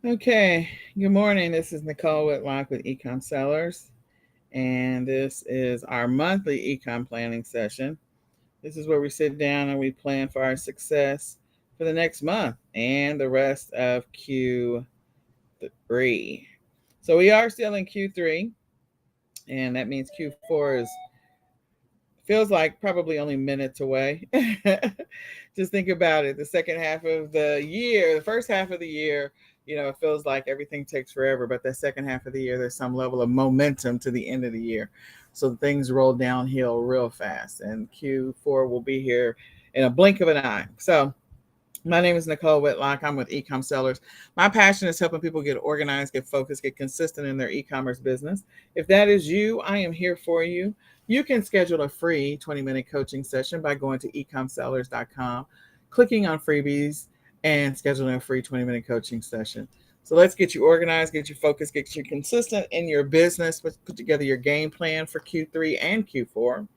Okay, good morning. This is Nicole Whitlock with eCom Sellers, and this is our monthly eCom planning session. This is where we sit down and we plan for our success for the next month and the rest of Q3. So we are still in Q3, and that means Q4 is feels like probably only minutes away. Just think about it. The second half of the year, the first half of the year, it feels like everything takes forever. But the second half of the year, there's some level of momentum to the end of the year. So things roll downhill real fast. And Q4 will be here in a blink of an eye. So my name is Nicole Whitlock. I'm with eCom Sellers. My passion is helping people get organized, get focused, get consistent in their e-commerce business. If that is you, I am here for you. You can schedule a free 20-minute coaching session by going to ecomsellers.com, clicking on freebies, and scheduling a free 20-minute coaching session. So let's get you organized, get you focused, get you consistent in your business. Let's put together your game plan for Q3 and Q4.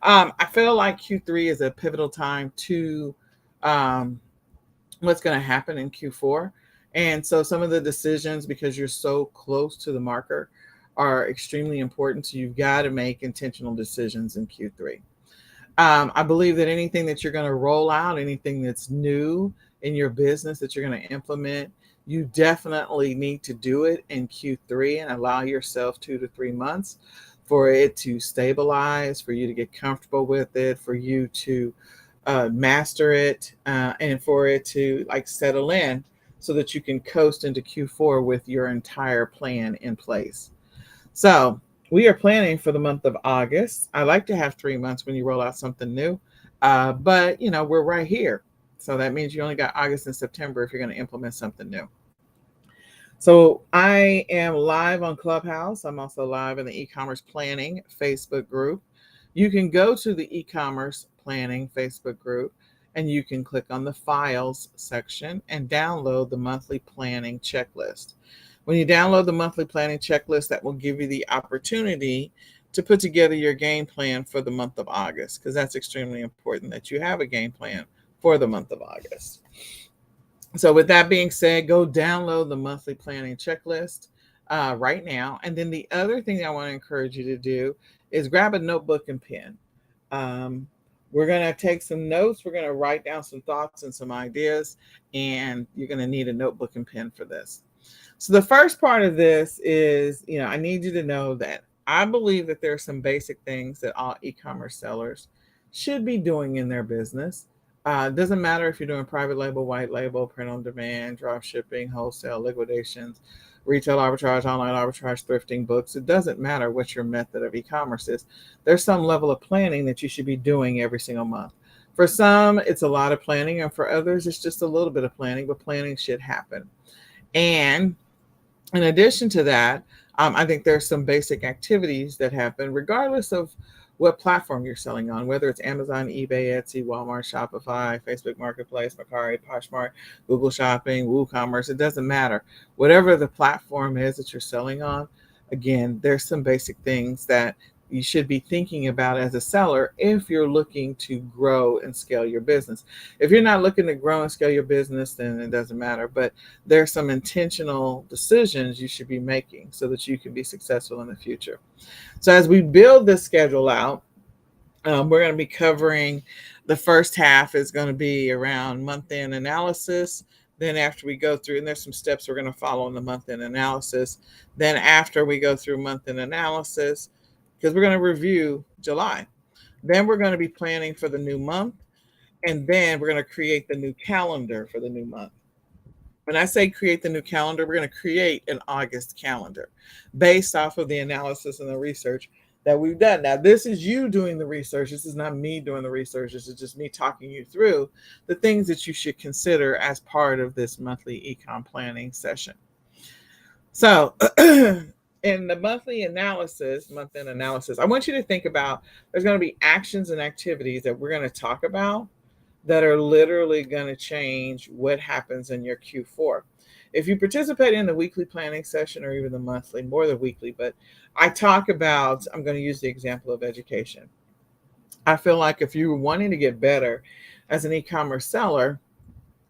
I feel like Q3 is a pivotal time to um, what's going to happen in Q4. And so some of the decisions, because you're so close to the marker, are extremely important. So you've got to make intentional decisions in Q3. I believe that anything that you're going to roll out, anything that's new in your business that you're going to implement, you definitely need to do it in Q3 and allow yourself 2 to 3 months for it to stabilize, for you to get comfortable with it, for you to master it, and for it to like settle in so that you can coast into Q4 with your entire plan in place. So we are planning for the month of August. I like to have 3 months when you roll out something new, but we're right here. So that means you only got August and September if you're going to implement something new. So I am live on Clubhouse. I'm also live in the e-commerce planning Facebook group. You can go to the e-commerce planning Facebook group and you can click on the files section and download the monthly planning checklist. When you download the monthly planning checklist, that will give you the opportunity to put together your game plan for the month of August, because that's extremely important that you have a game plan for the month of August. So, with that being said, go download the monthly planning checklist right now. And then the other thing I want to encourage you to do is grab a notebook and pen. Um, we're going to take some notes. We're going to write down some thoughts and some ideas, and you're going to need a notebook and pen for this. So, the first part of this is, I need you to know that I believe that there are some basic things that all e commerce sellers should be doing in their business. It doesn't matter if you're doing private label, white label, print on demand, drop shipping, wholesale, liquidations, retail arbitrage, online arbitrage, thrifting, books. It doesn't matter what your method of e-commerce is. There's some level of planning that you should be doing every single month. For some, it's a lot of planning, and for others, it's just a little bit of planning, but planning should happen. And in addition to that, I think there's some basic activities that happen regardless of what platform you're selling on, whether it's Amazon, eBay, Etsy, Walmart, Shopify, Facebook Marketplace, Mercari, Poshmark, Google Shopping, WooCommerce. It doesn't matter. Whatever the platform is that you're selling on, again, there's some basic things that you should be thinking about as a seller if you're looking to grow and scale your business. If you're not looking to grow and scale your business, then it doesn't matter. But there's some intentional decisions you should be making so that you can be successful in the future. So as we build this schedule out, we're going to be covering the first half is going to be around month-end analysis. Then after we go through, and there's some steps we're going to follow in the month-end analysis. Then after we go through month-end analysis, because we're going to review July. Then we're going to be planning for the new month. And then we're going to create the new calendar for the new month. When I say create the new calendar, we're going to create an August calendar based off of the analysis and the research that we've done. Now, this is you doing the research. This is not me doing the research. This is just me talking you through the things that you should consider as part of this monthly ecom planning session. So, in the monthly analysis, month-end analysis, I want you to think about there's going to be actions and activities that we're going to talk about that are literally going to change what happens in your Q4. If you participate in the weekly planning session or even the monthly, more the weekly, but I talk about, I'm going to use the example of education. I feel like if you're wanting to get better as an e-commerce seller,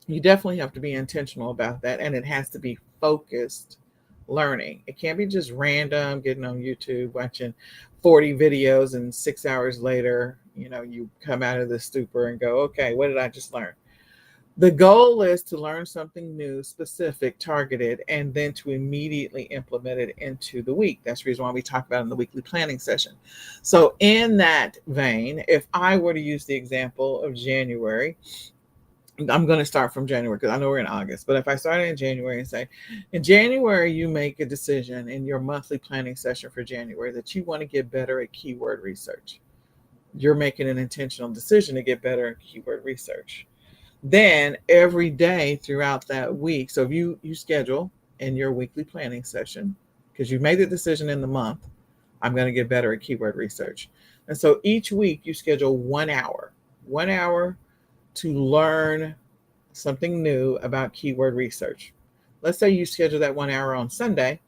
you definitely have to be intentional about that, and it has to be focused learning. It can't be just random, getting on YouTube, watching 40 videos, and 6 hours later, you come out of the stupor and go, okay, what did I just learn? The goal is to learn something new, specific, targeted, and then to immediately implement it into the week. That's the reason why we talk about it in the weekly planning session. So in that vein, if I were to use the example of January, I'm going to start from January because I know we're in August. But if I started in January and say, in January, you make a decision in your monthly planning session for January that you want to get better at keyword research. You're making an intentional decision to get better at keyword research. Then every day throughout that week, so if you schedule in your weekly planning session, because you made the decision in the month, I'm going to get better at keyword research. And so each week you schedule 1 hour to learn something new about keyword research. Let's say you schedule that 1 hour on Sunday.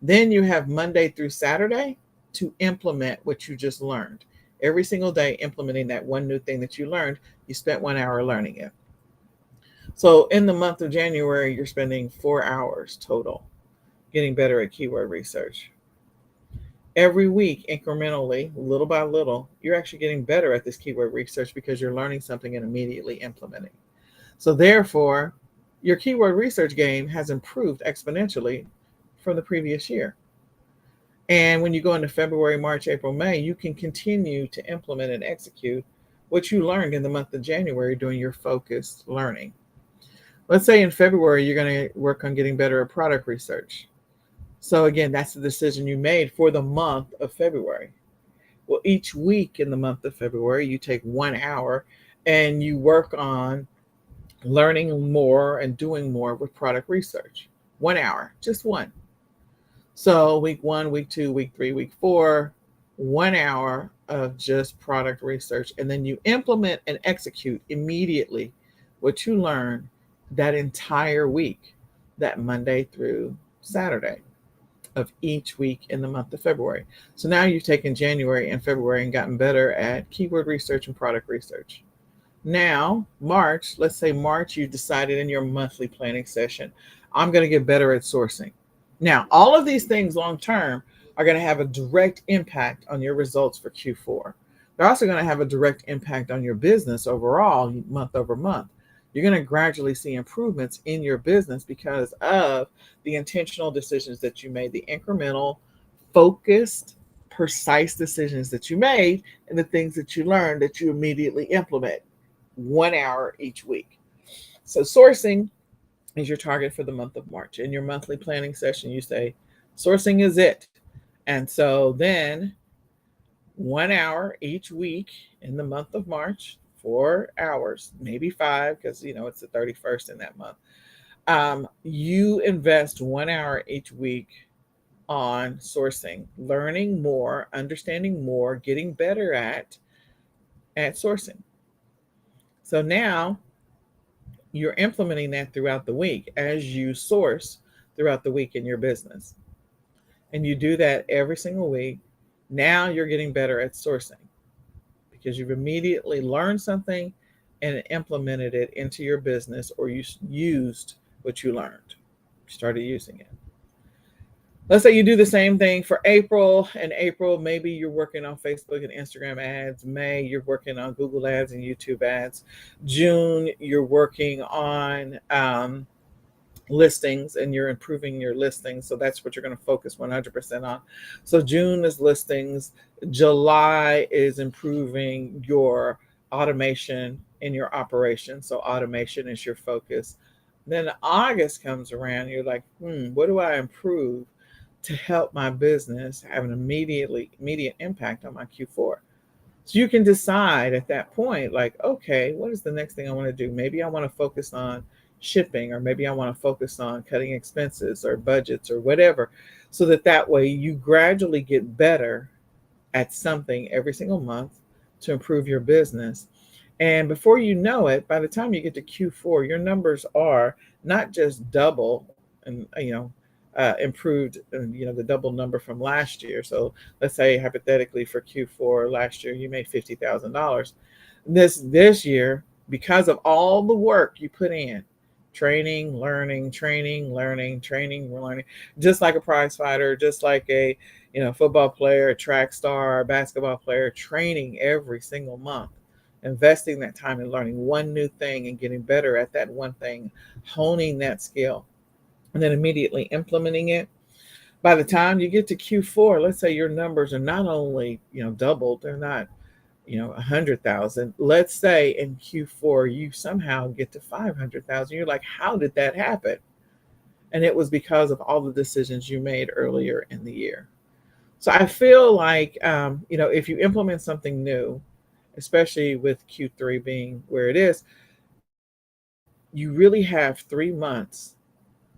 Then you have Monday through Saturday to implement what you just learned. Every single day implementing that one new thing that you learned, you spent 1 hour learning it. So in the month of January, you're spending 4 hours total getting better at keyword research. Every week, incrementally, little by little, you're actually getting better at this keyword research because you're learning something and immediately implementing. So therefore, your keyword research game has improved exponentially from the previous year. And when you go into February, March, April, May, you can continue to implement and execute what you learned in the month of January during your focused learning. Let's say in February, you're going to work on getting better at product research. So again, that's the decision you made for the month of February. Well, each week in the month of February, you take 1 hour and you work on learning more and doing more with product research. 1 hour, just one. So week 1, week 2, week 3, week 4, 1 hour of just product research. And then you implement and execute immediately what you learned that entire week, that Monday through Saturday of each week in the month of February. So now you've taken January and February and gotten better at keyword research and product research. Now, March, let's say March, you decided in your monthly planning session, I'm going to get better at sourcing. Now, all of these things long term are going to have a direct impact on your results for Q4. They're also going to have a direct impact on your business overall, month over month. You're going to gradually see improvements in your business because of the intentional decisions that you made, the incremental, focused, precise decisions that you made, and the things that you learned that you immediately implement 1 hour each week. So sourcing is your target for the month of March. In your monthly planning session, you say, sourcing is it. And so then 1 hour each week in the month of March, 4 hours, maybe 5, because it's the 31st in that month. You invest 1 hour each week on sourcing, learning more, understanding more, getting better at sourcing. So now you're implementing that throughout the week as you source throughout the week in your business. And you do that every single week. Now you're getting better at sourcing because you've immediately learned something and implemented it into your business, or you used what you learned. You started using it. Let's say you do the same thing for April. In April, maybe you're working on Facebook and Instagram ads. May, you're working on Google ads and YouTube ads. June, you're working on listings and you're improving your listings. So that's what you're going to focus 100% on. So June is listings. July is improving your automation in your operation. So automation is your focus. Then August comes around. You're like, what do I improve to help my business have an immediate impact on my Q4? So you can decide at that point, like, okay, what is the next thing I want to do? Maybe I want to focus on shipping, or maybe I want to focus on cutting expenses or budgets or whatever, so that way you gradually get better at something every single month to improve your business. And before you know it, by the time you get to Q4, your numbers are not just double and improved, the double number from last year. So let's say hypothetically for Q4 last year, you made $50,000. This year, because of all the work you put in, training, learning, training, learning, training, learning, just like a prize fighter, just like a football player, a track star, a basketball player, training every single month, investing that time in learning one new thing and getting better at that one thing, honing that skill, and then immediately implementing it. By the time you get to Q4, let's say your numbers are not only doubled, they're not 100,000. Let's say in Q4 you somehow get to 500,000. You're like, how did that happen? And it was because of all the decisions you made earlier in the year. So I feel like if you implement something new, especially with Q3 being where it is, you really have 3 months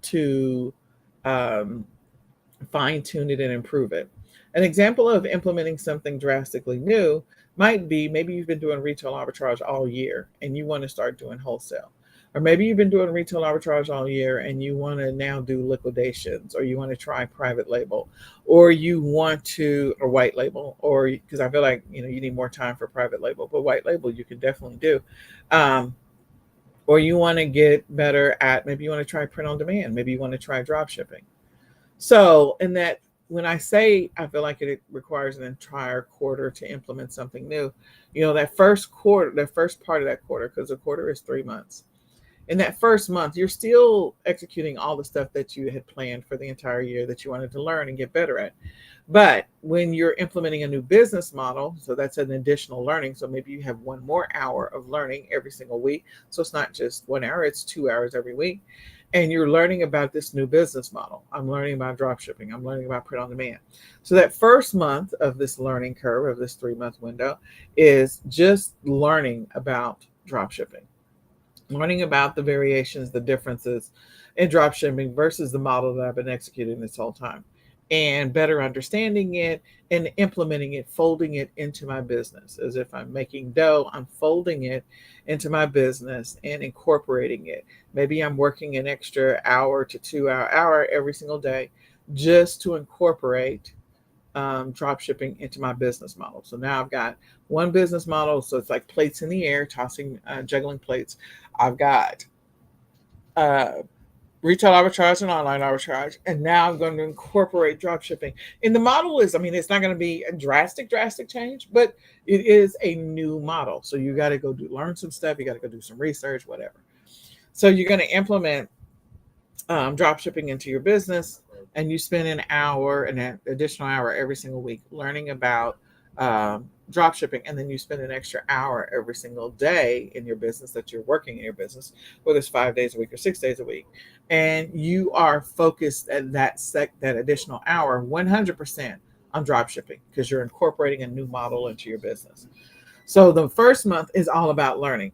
to fine tune it and improve it. An example of implementing something drastically new might be, maybe you've been doing retail arbitrage all year and you want to start doing wholesale. Or maybe you've been doing retail arbitrage all year and you want to now do liquidations, or you want to try private label, or you want to, or white label, or because I feel like you need more time for private label, but white label you can definitely do. Or you want to get better at, maybe you want to try print on demand, maybe you want to try drop shipping. So in that, when I say I feel like it requires an entire quarter to implement something new, that first quarter, the first part of that quarter, because a quarter is 3 months. In that first month, you're still executing all the stuff that you had planned for the entire year that you wanted to learn and get better at. But when you're implementing a new business model, so that's an additional learning. So maybe you have 1 more hour of learning every single week. So it's not just 1 hour, it's 2 hours every week. And you're learning about this new business model. I'm learning about drop shipping. I'm learning about print on demand. So that first month of this learning curve, of this 3-month window, is just learning about drop shipping, learning about the variations, the differences in drop shipping versus the model that I've been executing this whole time, and better understanding it and implementing it, folding it into my business. As if I'm making dough, I'm folding it into my business and incorporating it. Maybe I'm working an extra hour to 2 hour every single day just to incorporate drop shipping into my business model. So now I've got one business model. So it's like plates in the air, tossing, juggling plates. I've got retail arbitrage and online arbitrage. And now I'm going to incorporate drop shipping. And the model is, it's not going to be a drastic change, but it is a new model. So you got to go learn some stuff. You got to go do some research, whatever. So you're going to implement drop shipping into your business, and you spend an additional hour every single week learning about drop shipping, and then you spend an extra hour every single day in your business that you're working in your business, whether it's 5 days a week or 6 days a week, and you are focused at that additional hour 100% on drop shipping because you're incorporating a new model into your business. So the first month is all about learning.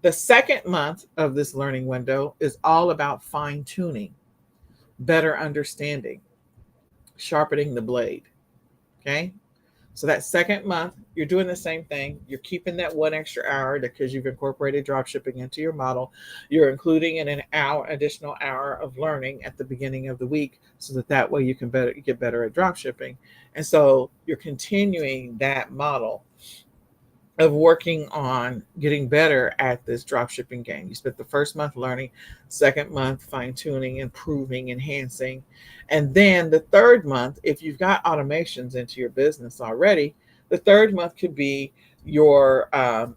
The second month of this learning window is all about fine-tuning, better understanding, sharpening the blade. Okay? So that second month, you're doing the same thing. You're keeping that 1 extra hour because you've incorporated drop shipping into your model. You're including in an additional hour of learning at the beginning of the week so that way you can get better at drop shipping. And so you're continuing that model of working on getting better at this drop shipping game. You spent the first month learning, second month fine-tuning, improving, enhancing. And then the third month, if you've got automations into your business already, the third month could be your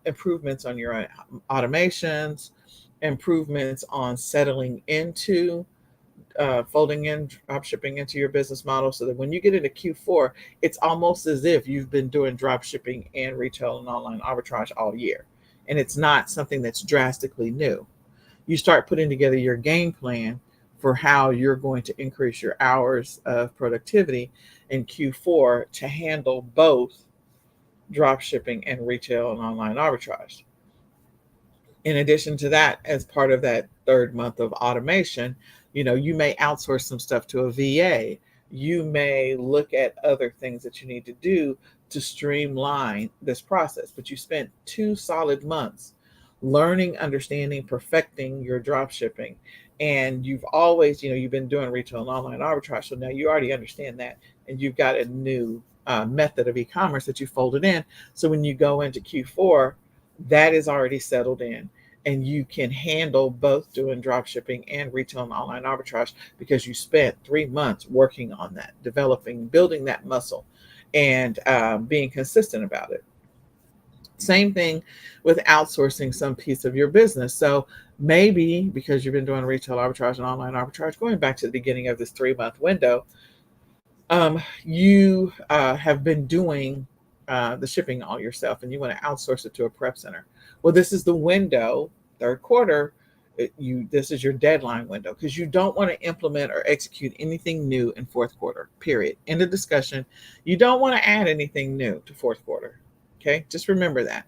improvements on your automations, improvements on settling into folding in drop shipping into your business model, so that when you get into Q4, it's almost as if you've been doing drop shipping and retail and online arbitrage all year. And it's not something that's drastically new. You start putting together your game plan for how you're going to increase your hours of productivity in Q4 to handle both drop shipping and retail and online arbitrage. In addition to that, as part of that third month of automation, you may outsource some stuff to a VA. You may look at other things that you need to do to streamline this process. But you spent 2 solid months learning, understanding, perfecting your drop shipping. And you've always, you've been doing retail and online arbitrage. So now you already understand that. And you've got a new method of e-commerce that you folded in. So when you go into Q4, that is already settled in. and you can handle both doing drop shipping and retail and online arbitrage because you spent 3 months working on that, developing, building that muscle, and being consistent about it. Same thing with outsourcing some piece of your business. So maybe because you've been doing retail arbitrage and online arbitrage, going back to the beginning of this 3 month window, you have been doing the shipping all yourself and you want to outsource it to a prep center. Well, this is the window, third quarter. This is your deadline window because you don't want to implement or execute anything new in fourth quarter. Period. End of discussion. You don't want to add anything new to fourth quarter. Okay, just remember that.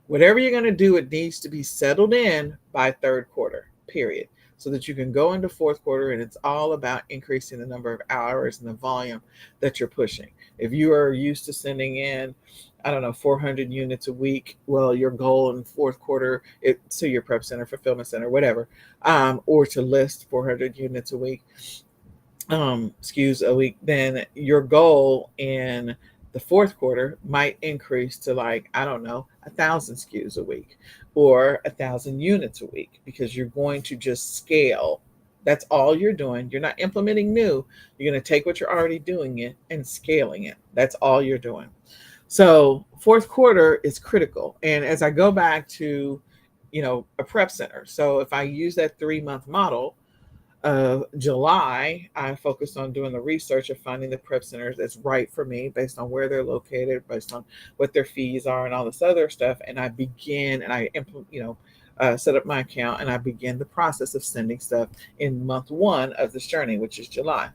Whatever you're going to do, it needs to be settled in by third quarter, period, so that you can go into fourth quarter and it's all about increasing the number of hours and the volume that you're pushing. If you are used to sending in, I don't know, 400 units a week, well, your goal in fourth quarter, to your prep center, fulfillment center, whatever, or to list 400 units a week, SKUs a week, then your goal in the fourth quarter might increase to, like, I don't know, 1,000 SKUs a week or 1,000 units a week, because you're going to just scale. That's all you're doing. You're not implementing new. You're going to take what you're already doing it and scaling it. That's all you're doing. So fourth quarter is critical. And as I go back to, a prep center. So if I use that 3 month model, July, I focused on doing the research of finding the prep centers that's right for me based on where they're located, based on what their fees are and all this other stuff. And I begin and I implement, set up my account and I begin the process of sending stuff in month 1 of this journey, which is July.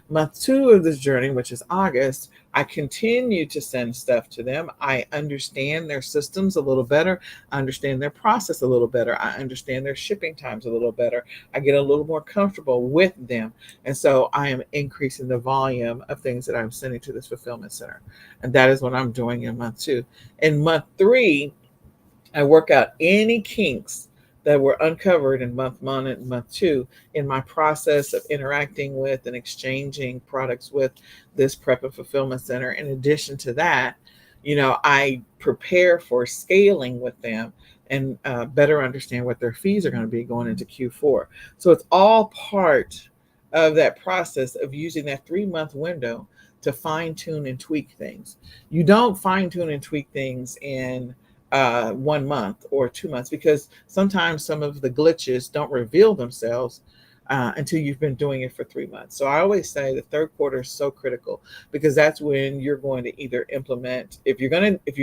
Month 2 of this journey, which is August, I continue to send stuff to them. I understand their systems a little better. I understand their process a little better. I understand their shipping times a little better. I get a little more comfortable with them. And so I am increasing the volume of things that I'm sending to this fulfillment center. And that is what I'm doing in month 2. In month 3, I work out any kinks that were uncovered in month 1 and month 2 in my process of interacting with and exchanging products with this prep and fulfillment center. In addition to that, I prepare for scaling with them and better understand what their fees are going to be going into Q4. So it's all part of that process of using that 3 month window to fine tune and tweak things. You don't fine tune and tweak things in 1 month or 2 months, because sometimes some of the glitches don't reveal themselves until you've been doing it for 3 months. So I always say the third quarter is so critical because that's when you're going to either implement, if you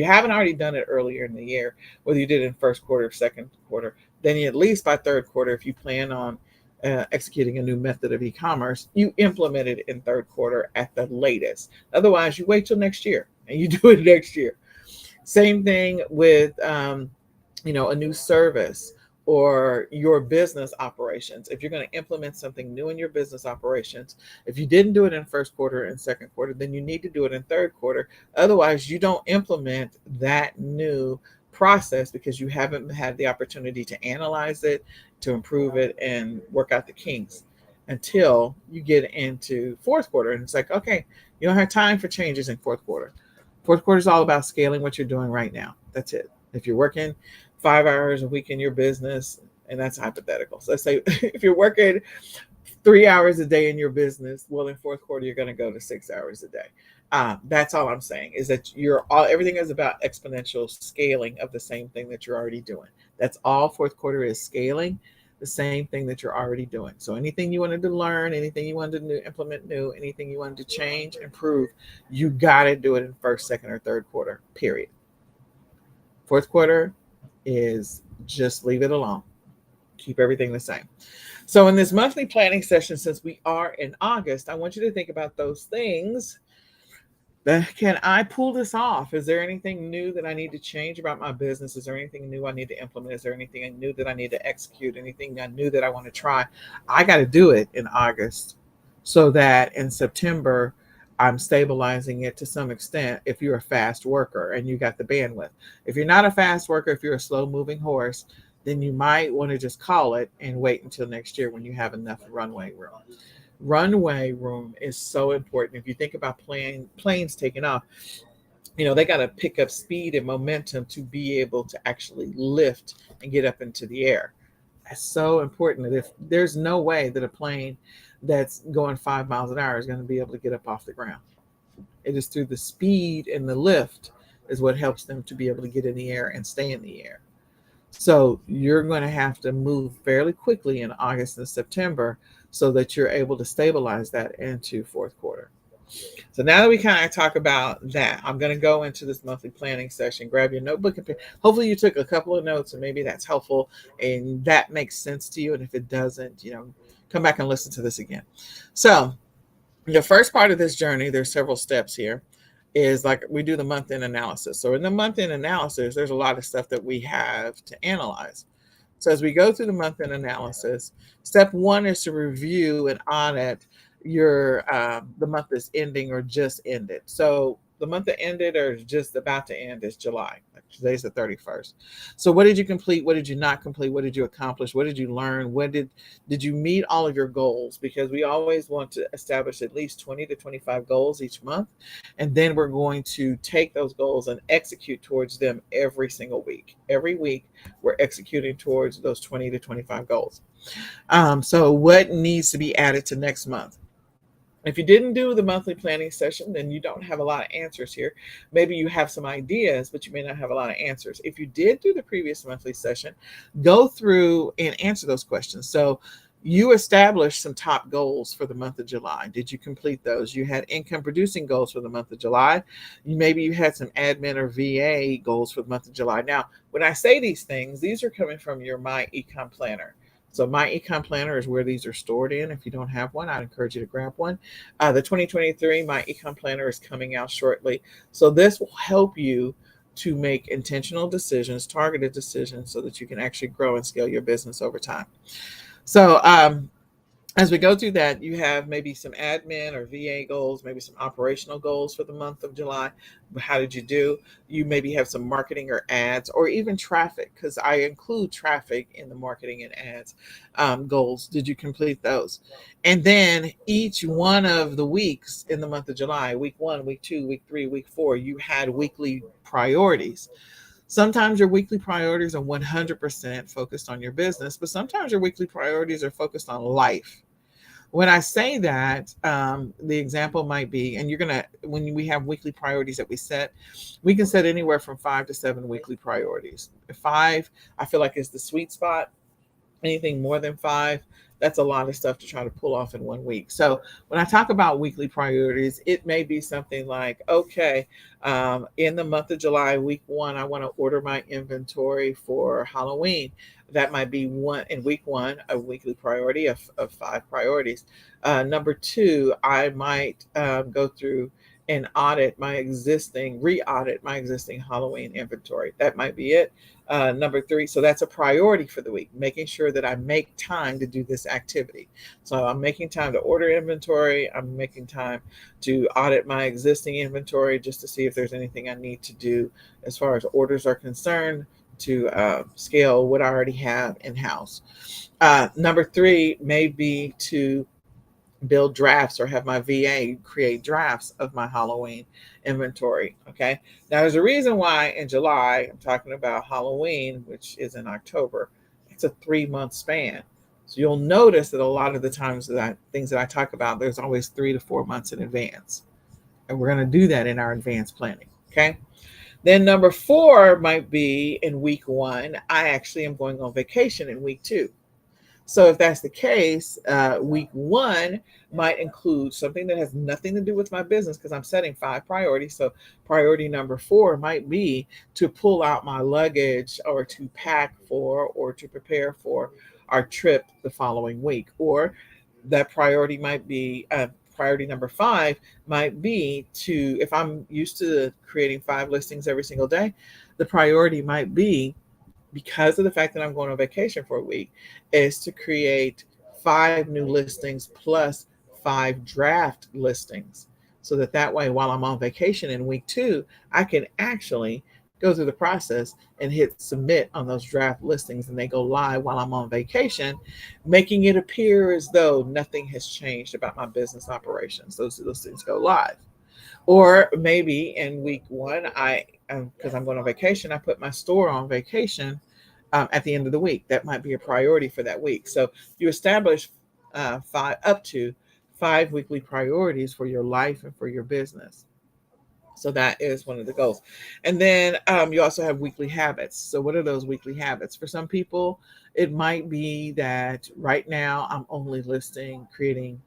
haven't already done it earlier in the year, whether you did it in first quarter or second quarter, then at least by third quarter, if you plan on executing a new method of e-commerce, you implement it in third quarter at the latest. Otherwise, you wait till next year and you do it next year. Same thing with, a new service or your business operations. If you're going to implement something new in your business operations, if you didn't do it in first quarter and second quarter, then you need to do it in third quarter. Otherwise, you don't implement that new process because you haven't had the opportunity to analyze it, to improve it, and work out the kinks until you get into fourth quarter. And it's like, okay, you don't have time for changes in fourth quarter. Fourth quarter is all about scaling what you're doing right now. That's it. If you're working 5 hours a week in your business, and that's hypothetical. So let's say if you're working 3 hours a day in your business, well, in fourth quarter, you're going to go to 6 hours a day. That's all I'm saying, is that everything is about exponential scaling of the same thing that you're already doing. That's all fourth quarter is, scaling the same thing that you're already doing. So anything you wanted to learn, anything you wanted to implement new, anything you wanted to change, improve, you got to do it in first, second, or third quarter, period. Fourth quarter is just leave it alone. Keep everything the same. So in this monthly planning session, since we are in August, I want you to think about those things. Can I pull this off? Is there anything new that I need to change about my business? Is there anything new I need to implement? Is there anything new that I need to execute? Anything new that I want to try? I got to do it in August so that in September, I'm stabilizing it to some extent if you're a fast worker and you got the bandwidth. If you're not a fast worker, if you're a slow moving horse, then you might want to just call it and wait until next year when you have enough runway room. Runway room is so important. If you think about planes taking off, they got to pick up speed and momentum to be able to actually lift and get up into the air. That's so important. That if there's no way that a plane that's going 5 miles an hour is going to be able to get up off the ground, it is through the speed and the lift is what helps them to be able to get in the air and stay in the air. So you're going to have to move fairly quickly in August and September so that you're able to stabilize that into fourth quarter. So now that we kind of talk about that, I'm going to go into this monthly planning session. Grab your notebook and pen. Hopefully you took a couple of notes and maybe that's helpful and that makes sense to you. And if it doesn't, come back and listen to this again. So the first part of this journey, there's several steps here, is like we do the month-end analysis. So in the month-end analysis, there's a lot of stuff that we have to analyze. So as we go through the month-end analysis, step one is to review and audit your the month that's ending or just ended. So the month that ended or just about to end is July. Today's the 31st. So what did you complete? What did you not complete? What did you accomplish? What did you learn? What did you meet all of your goals? Because we always want to establish at least 20 to 25 goals each month. And then we're going to take those goals and execute towards them every single week. Every week, we're executing towards those 20 to 25 goals. So what needs to be added to next month? If you didn't do the monthly planning session, then you don't have a lot of answers here. Maybe you have some ideas, but you may not have a lot of answers. If you did do the previous monthly session, go through and answer those questions. So you established some top goals for the month of July. Did you complete those? You had income producing goals for the month of July. Maybe you had some admin or VA goals for the month of July. Now, when I say these things, these are coming from your My eCom Planner. So My eCom Planner is where these are stored in. If you don't have one, I'd encourage you to grab one. The 2023 My eCom Planner is coming out shortly. So this will help you to make intentional decisions, targeted decisions, so that you can actually grow and scale your business over time. So as we go through that, you have maybe some admin or VA goals, maybe some operational goals for the month of July. How did you do? You maybe have some marketing or ads or even traffic, because I include traffic in the marketing and ads goals. Did you complete those? And then each one of the weeks in the month of July, week 1, week 2, week 3, week 4, you had weekly priorities. Sometimes your weekly priorities are 100% focused on your business, but sometimes your weekly priorities are focused on life. When I say that, the example might be, and when we have weekly priorities that we can set anywhere from 5 to 7 weekly priorities. 5, I feel like is the sweet spot. Anything more than 5, that's a lot of stuff to try to pull off in 1 week. So when I talk about weekly priorities, it may be something like, okay, in the month of July, week 1, I want to order my inventory for Halloween. That might be one in week 1, a weekly priority of 5 priorities. Number 2, I might go through and re-audit my existing Halloween inventory. That might be it. Number 3, so that's a priority for the week, making sure that I make time to do this activity. So I'm making time to order inventory. I'm making time to audit my existing inventory just to see if there's anything I need to do as far as orders are concerned to scale what I already have in-house. Number 3 may be to build drafts or have my VA create drafts of my Halloween inventory. Okay. Now there's a reason why in July I'm talking about Halloween, which is in October. It's a 3-month span. So you'll notice that a lot of the times things that I talk about, there's always 3 to 4 months in advance. And we're going to do that in our advanced planning. Okay. Then number 4 might be in week 1, I actually am going on vacation in week 2. So if that's the case, week 1 might include something that has nothing to do with my business because I'm setting 5 priorities. So priority number 4 might be to pull out my luggage or to pack for or to prepare for our trip the following week. Or that priority might be priority number 5 might be to, if I'm used to creating 5 listings every single day, the priority might be, because of the fact that I'm going on vacation for a week, is to create 5 new listings plus 5 draft listings. So that way, while I'm on vacation in week 2, I can actually go through the process and hit submit on those draft listings, and they go live while I'm on vacation, making it appear as though nothing has changed about my business operations. Those listings go live. Or maybe in week one, because I'm going on vacation, I put my store on vacation at the end of the week. That might be a priority for that week. So you establish five up to 5 weekly priorities for your life and for your business. So that is one of the goals. And then you also have weekly habits. So what are those weekly habits? For some people, it might be that right now I'm only creating,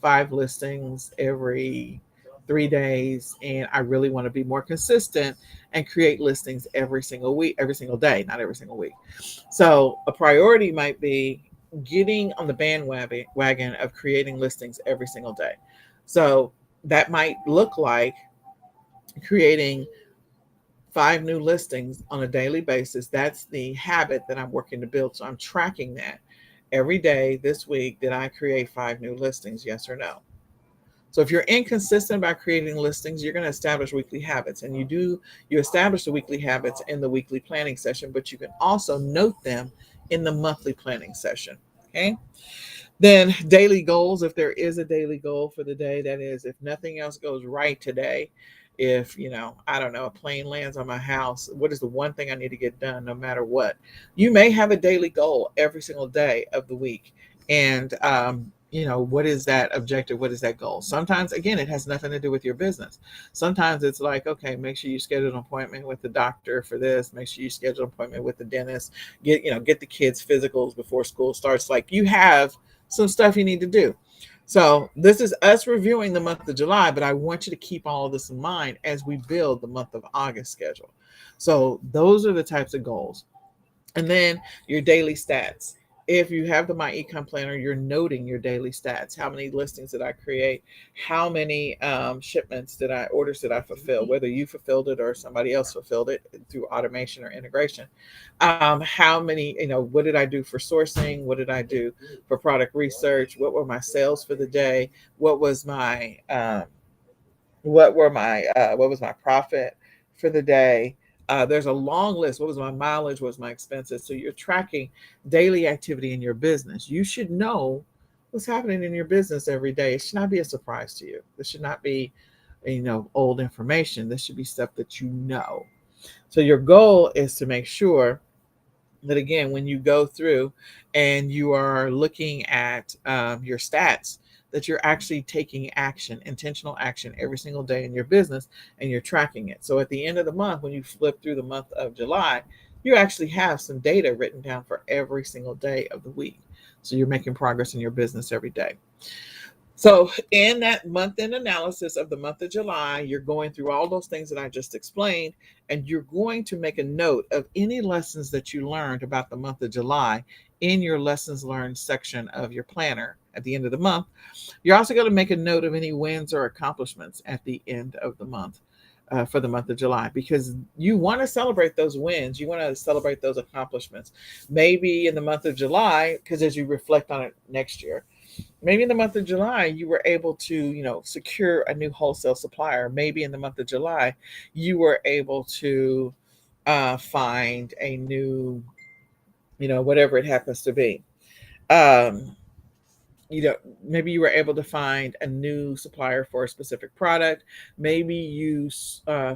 5 listings every 3 days. And I really want to be more consistent and create listings every single week, every single day, not every single week. So a priority might be getting on the bandwagon of creating listings every single day. So that might look like creating 5 new listings on a daily basis. That's the habit that I'm working to build. So I'm tracking that every day this week. Did I create 5 new listings? Yes or no? So if you're inconsistent about creating listings, you're going to establish weekly habits. And you establish the weekly habits in the weekly planning session, but you can also note them in the monthly planning session. Okay. Then daily goals, if there is a daily goal for the day, that is, if nothing else goes right today, if, I don't know, a plane lands on my house, what is the one thing I need to get done no matter what? You may have a daily goal every single day of the week. And, what is that objective? What is that goal? Sometimes, again, it has nothing to do with your business. Sometimes it's like, okay, make sure you schedule an appointment with the doctor for this. Make sure you schedule an appointment with the dentist. Get the kids' physicals before school starts. Like, you have some stuff you need to do. So this is us reviewing the month of July, but I want you to keep all of this in mind as we build the month of August schedule. So those are the types of goals. And then your daily stats. If you have the My Ecom Planner, you're noting your daily stats. How many listings did I create? How many orders did I fulfill? Whether you fulfilled it or somebody else fulfilled it through automation or integration. How many, what did I do for sourcing? What did I do for product research? What were my sales for the day? What was my what was my profit for the day? There's a long list. What was my mileage? What was my expenses? So you're tracking daily activity in your business. You should know what's happening in your business every day. It should not be a surprise to you. This should not be, old information. This should be stuff that you know. So your goal is to make sure that, again, when you go through and you are looking at your stats, that you're actually taking action, intentional action every single day in your business, and you're tracking it. So at the end of the month, when you flip through the month of July, you actually have some data written down for every single day of the week. So you're making progress in your business every day. So in that month end analysis of the month of July, you're going through all those things that I just explained, and you're going to make a note of any lessons that you learned about the month of July in your lessons learned section of your planner at the end of the month. You're also going to make a note of any wins or accomplishments at the end of the month. For the month of July, because you want to celebrate those wins, you want to celebrate those accomplishments. Maybe in the month of July, because as you reflect on it next year, maybe in the month of July, you were able to, secure a new wholesale supplier. Maybe in the month of July, you were able to find a new, whatever it happens to be. Um, you know, Maybe you were able to find a new supplier for a specific product. Maybe you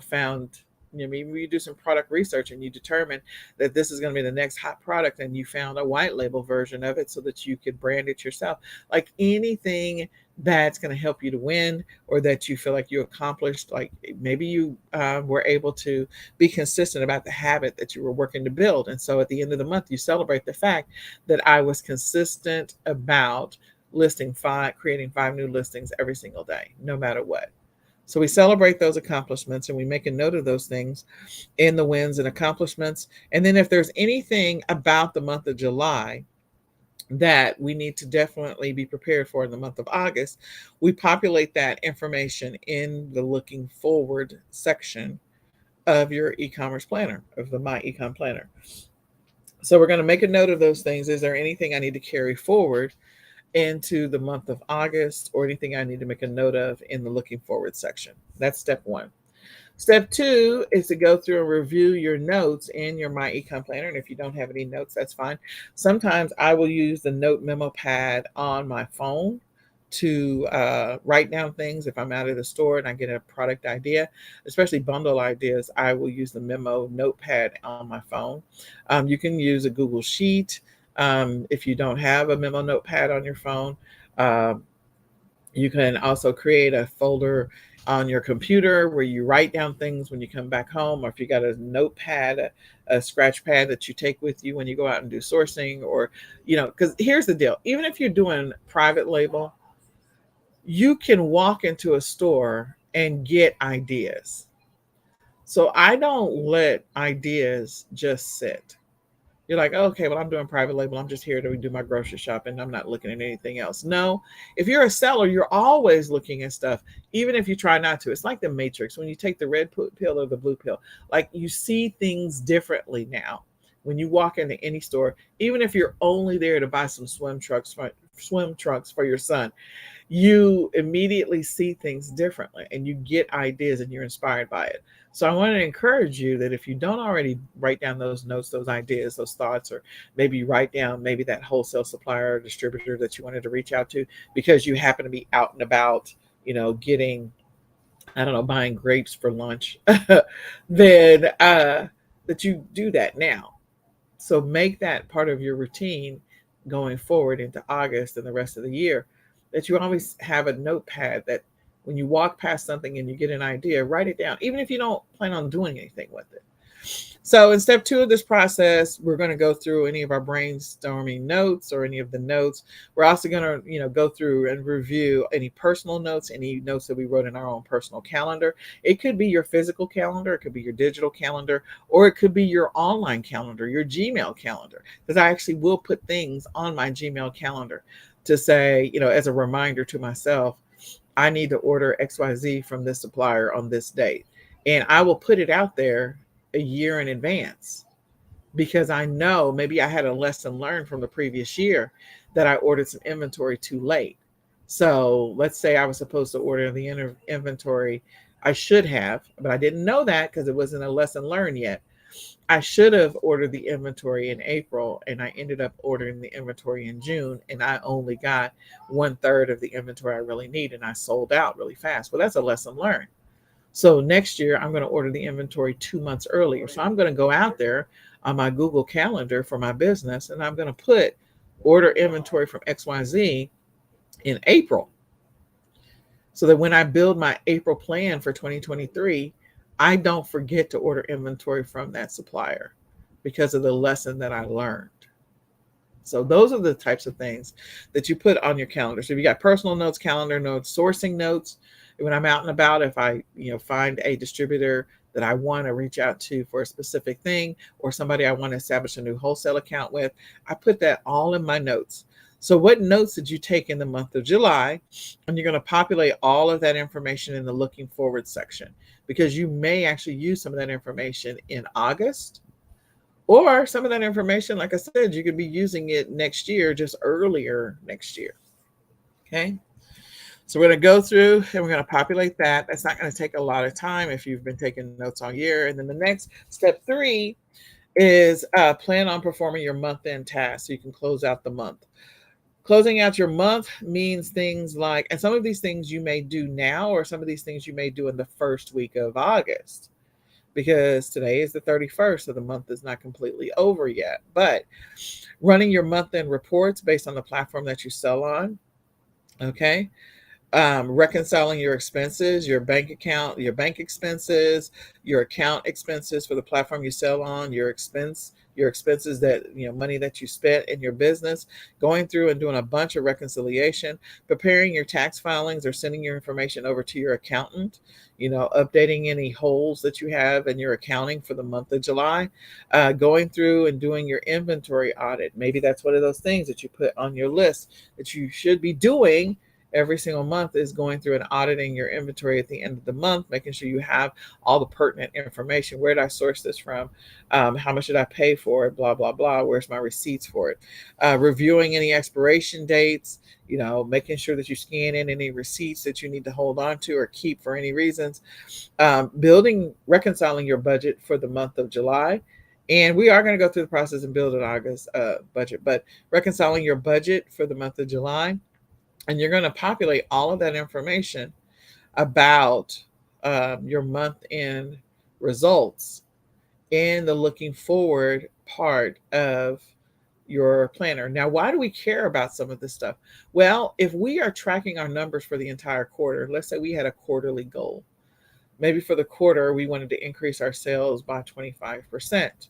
found, maybe you do some product research and you determine that this is going to be the next hot product, and you found a white label version of it so that you could brand it yourself. Like anything that's going to help you to win, or that you feel like you accomplished. Like maybe you were able to be consistent about the habit that you were working to build. And so at the end of the month, you celebrate the fact that I was consistent about creating 5 new listings every single day, no matter what. So we celebrate those accomplishments and we make a note of those things in the wins and accomplishments. And then if there's anything about the month of July that we need to definitely be prepared for in the month of August, we populate that information in the looking forward section of your e-commerce planner, of the My Ecom Planner. So we're going to make a note of those things. Is there anything I need to carry forward into the month of August, or anything I need to make a note of in the looking forward section? That's step one. Step two is to go through and review your notes in your My Ecom Planner. And if you don't have any notes, that's fine. Sometimes I will use the note memo pad on my phone to write down things. If I'm out at a store and I get a product idea, especially bundle ideas, I will use the memo notepad on my phone. You can use a Google Sheet if you don't have a memo notepad on your phone. Um, you can also create a folder on your computer where you write down things when you come back home, or if you got a notepad, a scratch pad that you take with you when you go out and do sourcing, or, because here's the deal. Even if you're doing private label, you can walk into a store and get ideas. So I don't let ideas just sit. You're like, okay, well, I'm doing private label. I'm just here to do my grocery shopping. I'm not looking at anything else. No, if you're a seller, you're always looking at stuff, even if you try not to. It's like the Matrix. When you take the red pill or the blue pill, like you see things differently now. When you walk into any store, even if you're only there to buy some swim trunks for your son, you immediately see things differently and you get ideas and you're inspired by it. So I want to encourage you that if you don't already write down those notes, those ideas, those thoughts, or maybe you write down maybe that wholesale supplier or distributor that you wanted to reach out to because you happen to be out and about, getting, I don't know, buying grapes for lunch, then that you do that now. So make that part of your routine going forward into August and the rest of the year, that you always have a notepad that when you walk past something and you get an idea, write it down, even if you don't plan on doing anything with it. So in step 2 of this process, we're going to go through any of our brainstorming notes or any of the notes. We're also going to, go through and review any personal notes, any notes that we wrote in our own personal calendar. It could be your physical calendar, it could be your digital calendar, or it could be your online calendar, your Gmail calendar, because I actually will put things on my Gmail calendar to say, as a reminder to myself, I need to order XYZ from this supplier on this date. And I will put it out there a year in advance because I know maybe I had a lesson learned from the previous year that I ordered some inventory too late. So let's say I was supposed to order the inventory. I should have, but I didn't know that because it wasn't a lesson learned yet. I should have ordered the inventory in April and I ended up ordering the inventory in June, and I only got 1/3 of the inventory I really need and I sold out really fast. Well, that's a lesson learned. So next year, I'm going to order the inventory 2 months earlier. So I'm going to go out there on my Google Calendar for my business, and I'm going to put order inventory from XYZ in April. So that when I build my April plan for 2023, I don't forget to order inventory from that supplier because of the lesson that I learned. So those are the types of things that you put on your calendar. So if you got personal notes, calendar notes, sourcing notes, when I'm out and about, if I, find a distributor that I want to reach out to for a specific thing, or somebody I want to establish a new wholesale account with, I put that all in my notes. So what notes did you take in the month of July? And you're going to populate all of that information in the looking forward section, because you may actually use some of that information in August, or some of that information, like I said, you could be using it next year, just earlier next year. Okay. So we're going to go through and we're going to populate that. That's not going to take a lot of time if you've been taking notes all year. And then the next step 3 is plan on performing your month-end tasks so you can close out the month. Closing out your month means things like, and some of these things you may do now, or some of these things you may do in the first week of August, because today is the 31st, so the month is not completely over yet. But running your month-end reports based on the platform that you sell on, okay? Reconciling your expenses, your bank account, your bank expenses, your account expenses for the platform you sell on, your expenses that, money that you spent in your business, going through and doing a bunch of reconciliation, preparing your tax filings or sending your information over to your accountant, updating any holes that you have in your accounting for the month of July, going through and doing your inventory audit. Maybe that's one of those things that you put on your list that you should be doing every single month, is going through and auditing your inventory at the end of the month, making sure you have all the pertinent information. Where did I source this from? How much did I pay for it? Blah, blah, blah. Where's my receipts for it? Reviewing any expiration dates, making sure that you scan in any receipts that you need to hold on to or keep for any reasons. Reconciling your budget for the month of July. And we are going to go through the process and build an August budget, but reconciling your budget for the month of July. And you're going to populate all of that information about your month end results in the looking forward part of your planner. Now, why do we care about some of this stuff? Well, if we are tracking our numbers for the entire quarter, let's say we had a quarterly goal. Maybe for the quarter, we wanted to increase our sales by 25%.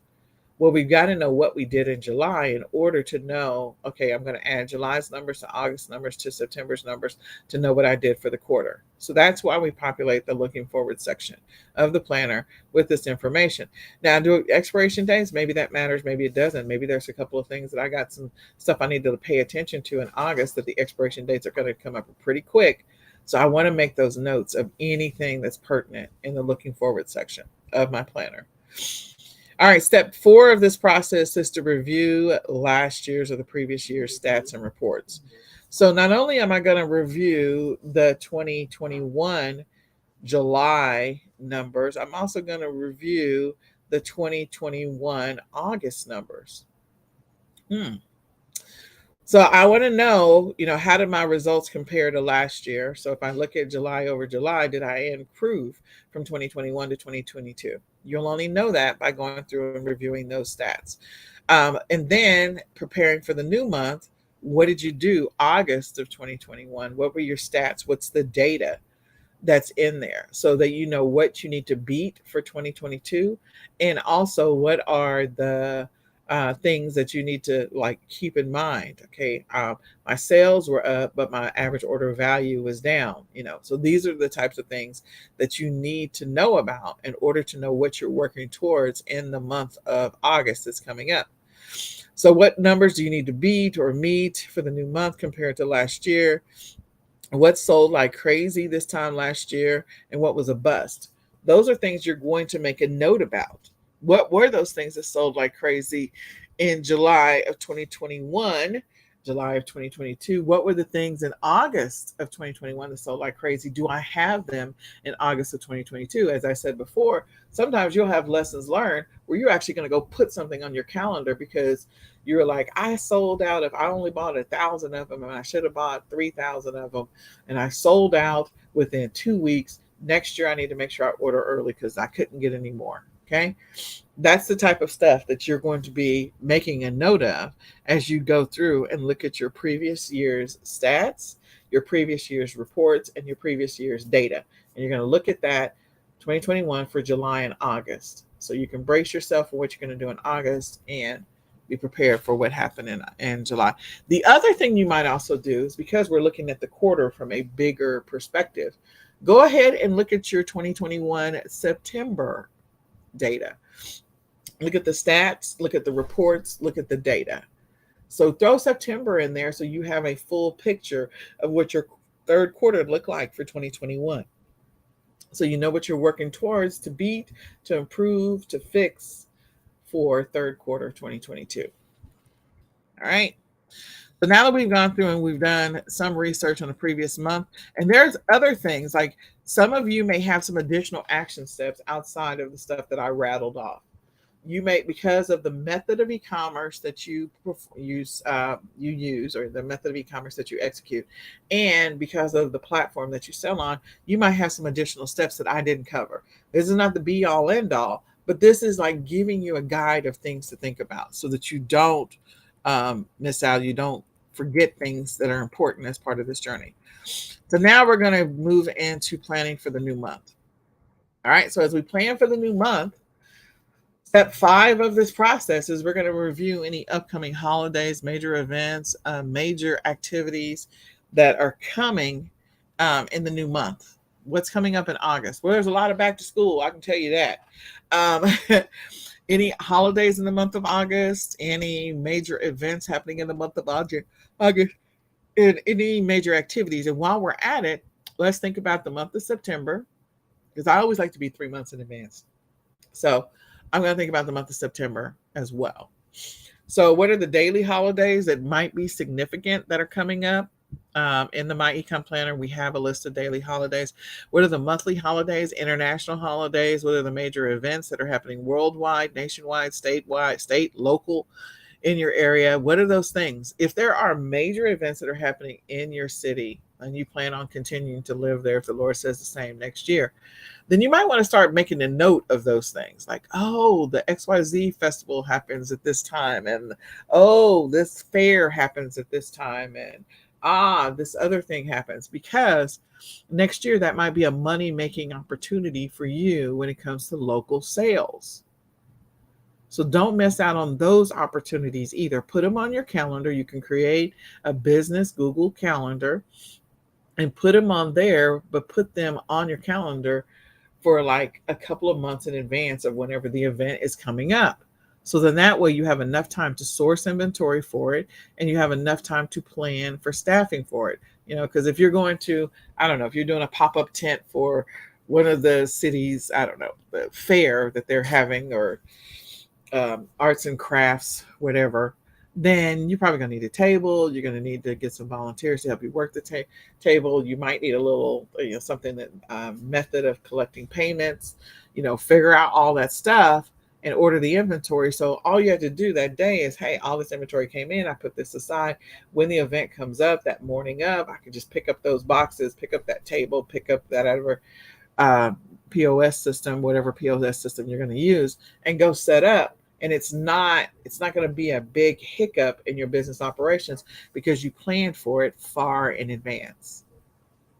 Well, we've got to know what we did in July in order to know, okay, I'm going to add July's numbers to August numbers to September's numbers to know what I did for the quarter. So that's why we populate the looking forward section of the planner with this information. Now, do expiration days, maybe that matters, maybe it doesn't. Maybe there's a couple of things that I got some stuff I need to pay attention to in August that the expiration dates are going to come up pretty quick. So I want to make those notes of anything that's pertinent in the looking forward section of my planner. All right, step 4 of this process is to review last year's or the previous year's stats and reports. So not only am I going to review the 2021 July numbers, I'm also going to review the 2021 August numbers. So I want to know, how did my results compare to last year? So if I look at July over July, did I improve from 2021 to 2022? You'll only know that by going through and reviewing those stats. And then preparing for the new month, what did you do August of 2021? What were your stats? What's the data that's in there so that you know what you need to beat for 2022? And also what are the things that you need to keep in mind. Okay, my sales were up, but my average order value was down. So these are the types of things that you need to know about in order to know what you're working towards in the month of August that's coming up. So what numbers do you need to beat or meet for the new month compared to last year? What sold like crazy this time last year, and what was a bust? Those are things you're going to make a note about. What were those things that sold like crazy in July of 2021, July of 2022? What were the things in August of 2021 that sold like crazy? Do I have them in August of 2022? As I said before, sometimes you'll have lessons learned where you're actually going to go put something on your calendar because you're like, I sold out. If I only bought 1,000 of them, and I should have bought 3,000 of them, and I sold out within 2 weeks. Next year, I need to make sure I order early because I couldn't get any more. Okay. That's the type of stuff that you're going to be making a note of as you go through and look at your previous year's stats, your previous year's reports, and your previous year's data. And you're going to look at that 2021 for July and August. So you can brace yourself for what you're going to do in August and be prepared for what happened in July. The other thing you might also do is, because we're looking at the quarter from a bigger perspective, go ahead and look at your 2021 September data. Look at the stats, look at the reports, look at the data. So throw September in there so you have a full picture of what your third quarter looked like for 2021. So you know what you're working towards to beat, to improve, to fix for third quarter 2022. All right. So now that we've gone through and we've done some research on the previous month, and there's other things, like some of you may have some additional action steps outside of the stuff that I rattled off. You may, because of the method of e-commerce that you use, or the method of e-commerce that you execute, and because of the platform that you sell on, you might have some additional steps that I didn't cover. This is not the be all end all, but this is like giving you a guide of things to think about so that you don't miss out. You don't forget things that are important as part of this journey. So now we're going to move into planning for the new month. All right. So as we plan for the new month, step 5 of this process is we're going to review any upcoming holidays, major events, major activities that are coming in the new month. What's coming up in August? Well, there's a lot of back to school. I can tell you that. Any holidays in the month of August, any major events happening in the month of August, and any major activities. And while we're at it, let's think about the month of September, because I always like to be 3 months in advance. So I'm going to think about the month of September as well. So what are the daily holidays that might be significant that are coming up? In the My eCom Planner, we have a list of daily holidays. What are the monthly holidays, international holidays? What are the major events that are happening worldwide, nationwide, statewide, state, local, in your area. What are those things? If there are major events that are happening in your city and you plan on continuing to live there, if the Lord says the same next year, then you might want to start making a note of those things. Like, oh, the XYZ festival happens at this time, and oh, this fair happens at this time, and this other thing happens, because next year that might be a money making opportunity for you when it comes to local sales. So don't miss out on those opportunities either. Put them on your calendar. You can create a business Google Calendar and put them on there, but put them on your calendar for like a couple of months in advance of whenever the event is coming up. So then that way you have enough time to source inventory for it, and you have enough time to plan for staffing for it. Because if you're going to, I don't know, if you're doing a pop-up tent for one of the cities, I don't know, the fair that they're having, or arts and crafts, whatever, then you're probably going to need a table. You're going to need to get some volunteers to help you work the table. You might need a little, something that method of collecting payments, figure out all that stuff and order the inventory. So all you have to do that day is, hey, all this inventory came in. I put this aside. When the event comes up, that morning of, I can just pick up those boxes, pick up that table, pick up that other POS system, whatever POS system you're going to use, and go set up. And it's not going to be a big hiccup in your business operations because you planned for it far in advance.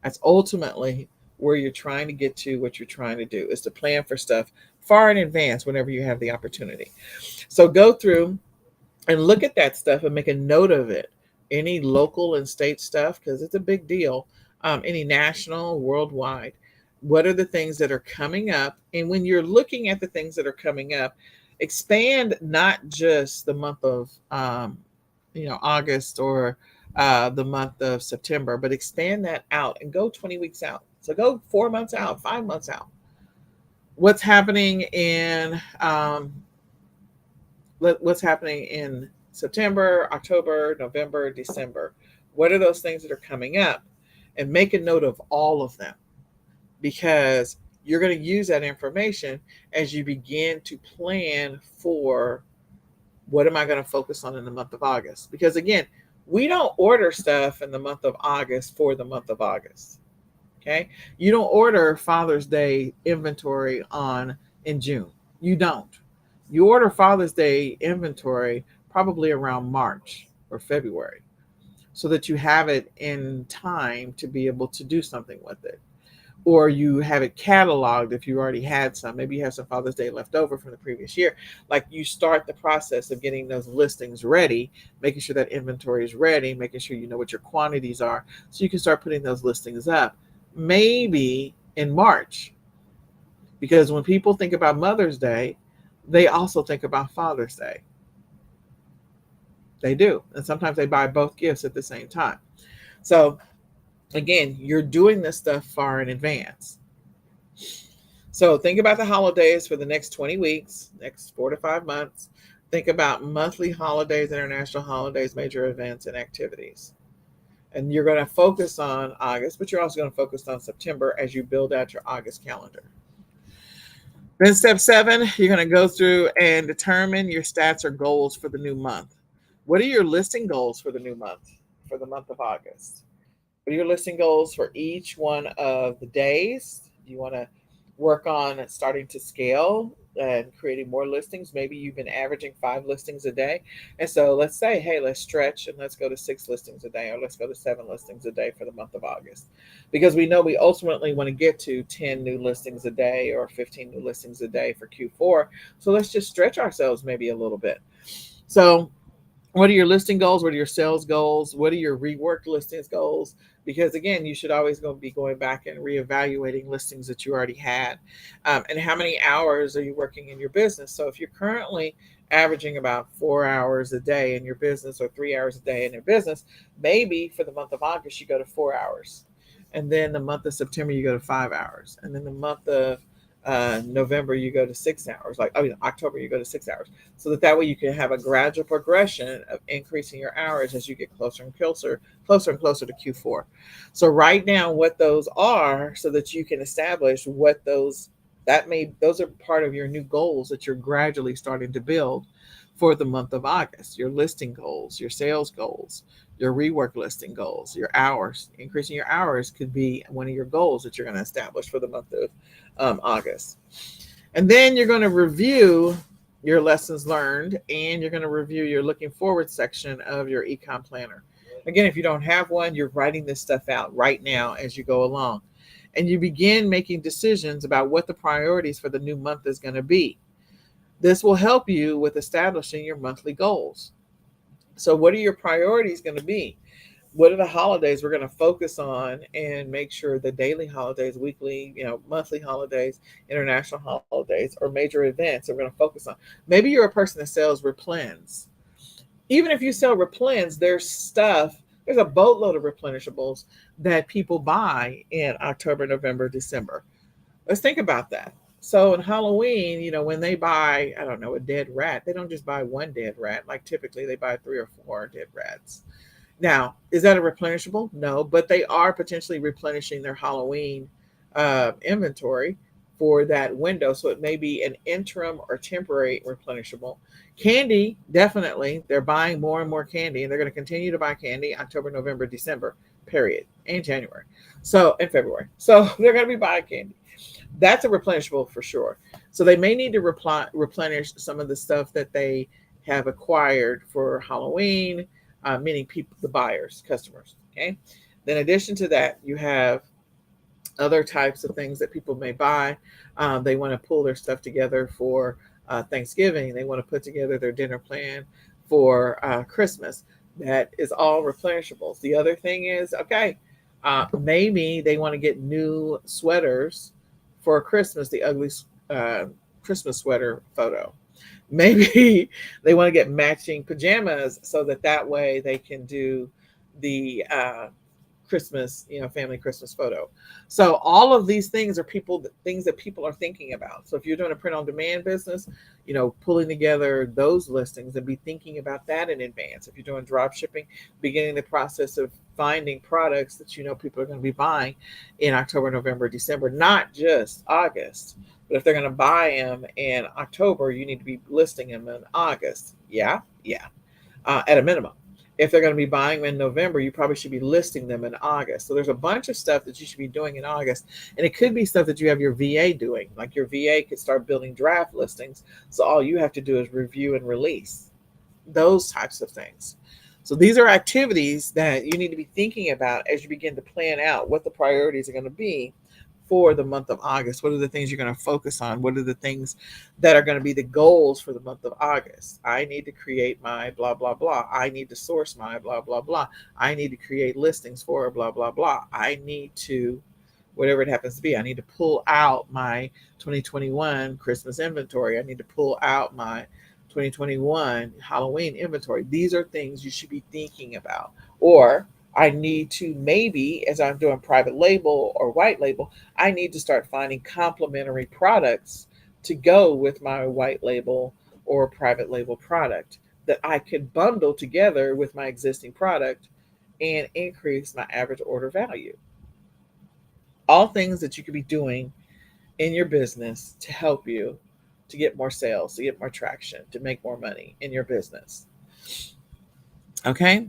That's ultimately where you're trying to get to. What you're trying to do is to plan for stuff far in advance whenever you have the opportunity. So go through and look at that stuff and make a note of it. Any local and state stuff, because it's a big deal. Any national, worldwide. What are the things that are coming up? And when you're looking at the things that are coming up, expand not just the month of August or the month of September, but expand that out and go 20 weeks out. So go 4 months out, 5 months out. What's happening in September, October, November, December? What are those things that are coming up? And make a note of all of them, because you're going to use that information as you begin to plan for what am I going to focus on in the month of August. Because again, we don't order stuff in the month of August for the month of August. Okay. You don't order Father's Day inventory in June. You don't. You order Father's Day inventory probably around March or February, so that you have it in time to be able to do something with it. Or you have it cataloged if you already had some. Maybe you have some Father's Day left over from the previous year. Like, you start the process of getting those listings ready, making sure that inventory is ready, making sure you know what your quantities are, so you can start putting those listings up maybe in March. Because when people think about Mother's Day, they also think about Father's Day. They do. And sometimes they buy both gifts at the same time. So again, you're doing this stuff far in advance. So think about the holidays for the next 20 weeks, next 4 to 5 months. Think about monthly holidays, international holidays, major events, and activities. And you're going to focus on August, but you're also going to focus on September as you build out your August calendar. Then step 7, you're going to go through and determine your stats or goals for the new month. What are your listing goals for the new month, for the month of August? What are your listing goals for each one of the days? You want to work on starting to scale and creating more listings. Maybe you've been averaging 5 listings a day. And so let's say, hey, let's stretch and let's go to 6 listings a day, or let's go to 7 listings a day for the month of August. Because we know we ultimately want to get to 10 new listings a day or 15 new listings a day for Q4. So let's just stretch ourselves maybe a little bit. So what are your listing goals? What are your sales goals? What are your reworked listings goals? Because again, you should always be going back and reevaluating listings that you already had. And how many hours are you working in your business? So if you're currently averaging about 4 hours a day in your business, or 3 hours a day in your business, maybe for the month of August, you go to 4 hours. And then the month of September, you go to 5 hours. And then the month of November, you go to 6 hours. October, you go to 6 hours. So that way you can have a gradual progression of increasing your hours as you get closer and closer to Q4. So write down what those are so that you can establish what those are part of your new goals that you're gradually starting to build for the month of August, your listing goals, your sales goals, your rework listing goals, your hours. Increasing your hours could be one of your goals that you're going to establish for the month of August. And then you're going to review your lessons learned, and you're going to review your looking forward section of your eCom planner. Again, if you don't have one, you're writing this stuff out right now as you go along. And you begin making decisions about what the priorities for the new month is going to be. This will help you with establishing your monthly goals. So, what are your priorities going to be? What are the holidays we're going to focus on and make sure the daily holidays, weekly, monthly holidays, international holidays, or major events that we're going to focus on? Maybe you're a person that sells replens. Even if you sell replens, there's a boatload of replenishables that people buy in October, November, December. Let's think about that. So in Halloween, when they buy, I don't know, a dead rat, they don't just buy one dead rat. Like typically they buy 3 or 4 dead rats. Now, is that a replenishable? No, but they are potentially replenishing their Halloween inventory for that window. So it may be an interim or temporary replenishable. Candy, definitely. They're buying more and more candy, and they're going to continue to buy candy October, November, December, period, and January. So, and February. So they're going to be buying candy. That's a replenishable for sure. So they may need to replenish some of the stuff that they have acquired for Halloween, meaning people, the buyers, customers. Okay. Then in addition to that, you have other types of things that people may buy. They want to pull their stuff together for Thanksgiving. They want to put together their dinner plan for Christmas. That is all replenishables. The other thing is, okay, maybe they want to get new sweaters for Christmas, the ugly Christmas sweater photo. Maybe they want to get matching pajamas so that way they can do the Christmas, family Christmas photo. So all of these things are things that people are thinking about. So if you're doing a print on demand business, pulling together those listings and be thinking about that in advance. If you're doing drop shipping, beginning the process of finding products that people are going to be buying in October, November, December, not just August. But if they're going to buy them in October, you need to be listing them in August. Yeah. At a minimum. If they're going to be buying them in November, you probably should be listing them in August. So there's a bunch of stuff that you should be doing in August. And it could be stuff that you have your VA doing. Like your VA could start building draft listings. So all you have to do is review and release. Those types of things. So these are activities that you need to be thinking about as you begin to plan out what the priorities are going to be for the month of August. What are the things you're going to focus on? What are the things that are going to be the goals for the month of August? I need to create my blah, blah, blah. I need to source my blah, blah, blah. I need to create listings for blah, blah, blah. I need to, whatever it happens to be, I need to pull out my 2021 Christmas inventory. I need to pull out my 2021 Halloween inventory. These are things you should be thinking about. Or I need to, maybe as I'm doing private label or white label, I need to start finding complementary products to go with my white label or private label product that I could bundle together with my existing product and increase my average order value. All things that you could be doing in your business to help you to get more sales, to get more traction, to make more money in your business. Okay.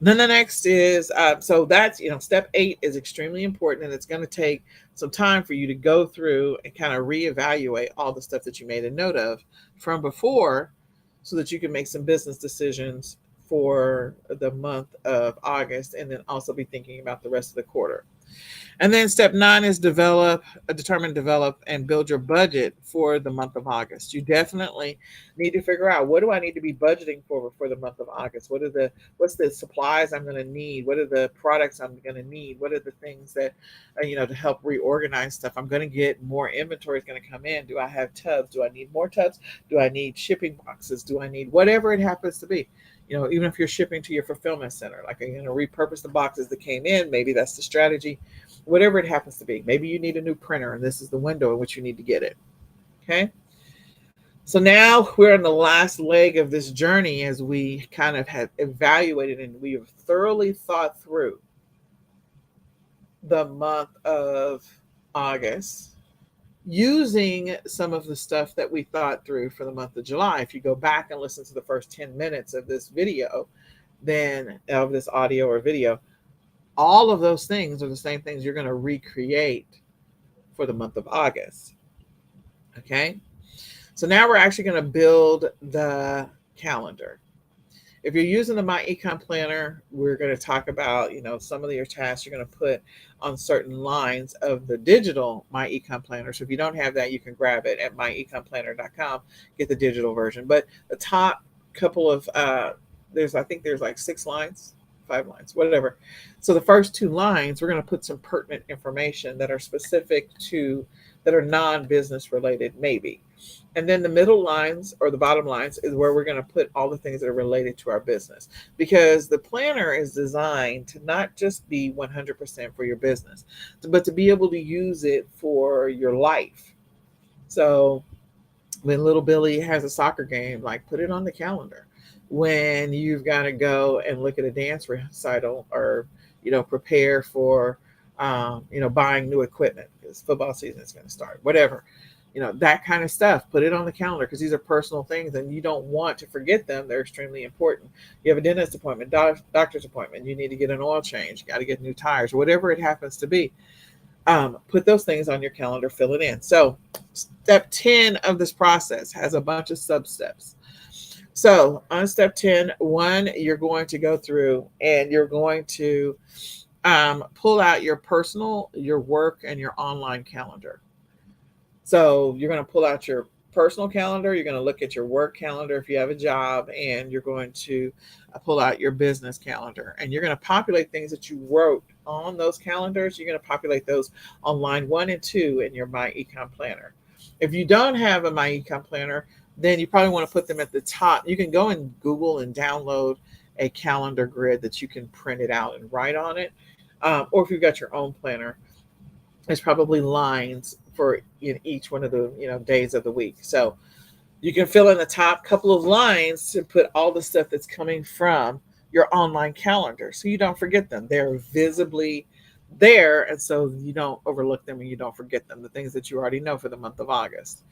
Then the next is, so that's, step 8 is extremely important, and it's going to take some time for you to go through and kind of reevaluate all the stuff that you made a note of from before so that you can make some business decisions for the month of August, and then also be thinking about the rest of the quarter. And then step 9 is determine, develop, and build your budget for the month of August. You definitely need to figure out, what do I need to be budgeting for the month of August? What's the supplies I'm going to need? What are the products I'm going to need? What are the things that, to help reorganize stuff? I'm going to get more inventory is going to come in. Do I have tubs? Do I need more tubs? Do I need shipping boxes? Do I need whatever it happens to be? Even if you're shipping to your fulfillment center, like, you're going to repurpose the boxes that came in. Maybe that's the strategy. Whatever it happens to be. Maybe you need a new printer, and this is the window in which you need to get it. Okay. So now we're in the last leg of this journey as we kind of have evaluated and we have thoroughly thought through the month of August. using some of the stuff that we thought through for the month of July. If you go back and listen to the first 10 minutes of this video, then of this audio or video, all of those things are the same things you're going to recreate for the month of August. Okay. So now we're actually going to build the calendar. If you're using the My eCom Planner, we're going to talk about, some of your tasks you're going to put on certain lines of the digital My eCom Planner. So if you don't have that, you can grab it at myecomplanner.com, get the digital version. But the top couple of, there's like 6 lines, 5 lines, whatever. So the first 2 lines, we're going to put some pertinent information that are specific to, that are non-business related, maybe. And then the middle lines or the bottom lines is where we're going to put all the things that are related to our business, because the planner is designed to not just be 100% for your business, but to be able to use it for your life. So when little Billy has a soccer game, like, put it on the calendar. When you've got to go and look at a dance recital, or, prepare for, buying new equipment because football season is going to start, whatever. That kind of stuff, put it on the calendar, because these are personal things and you don't want to forget them. They're extremely important. You have a dentist appointment, doctor's appointment, you need to get an oil change, you got to get new tires, whatever it happens to be. Put those things on your calendar, fill it in. So step 10 of this process has a bunch of sub-steps. So on step 10, 1, you're going to go through and you're going to pull out your personal, your work, and your online calendar. So you're going to pull out your personal calendar, you're going to look at your work calendar if you have a job, and you're going to pull out your business calendar, and you're going to populate things that you wrote on those calendars. You're going to populate those on line 1 and 2 in your My eCom Planner. If you don't have a My eCom Planner, then you probably want to put them at the top. You can go and Google and download a calendar grid that you can print it out and write on it. Or if you've got your own planner, there's probably lines for each one of the days of the week. So you can fill in the top couple of lines to put all the stuff that's coming from your online calendar, so you don't forget them. They're visibly there, and so you don't overlook them and you don't forget them, the things that you already know for the month of August.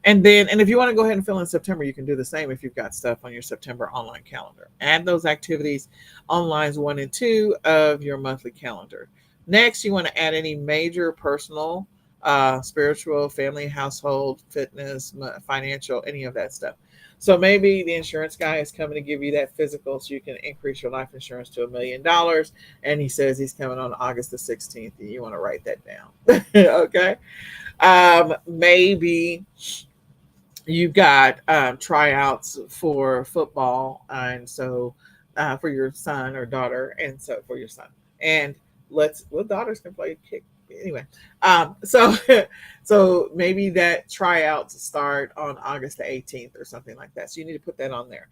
And if you want to go ahead and fill in September, you can do the same if you've got stuff on your September online calendar. Add those activities on lines 1 and 2 of your monthly calendar. Next, you want to add any major personal, spiritual, family, household, fitness, financial, any of that stuff. So maybe the insurance guy is coming to give you that physical so you can increase your life insurance to $1 million. And he says he's coming on August the 16th. And you want to write that down. Okay. Maybe you've got tryouts for football. And so for your son or daughter. And so for your son. And daughters can play kick. Anyway, so maybe that tryouts start on August the 18th or something like that. So you need to put that on there.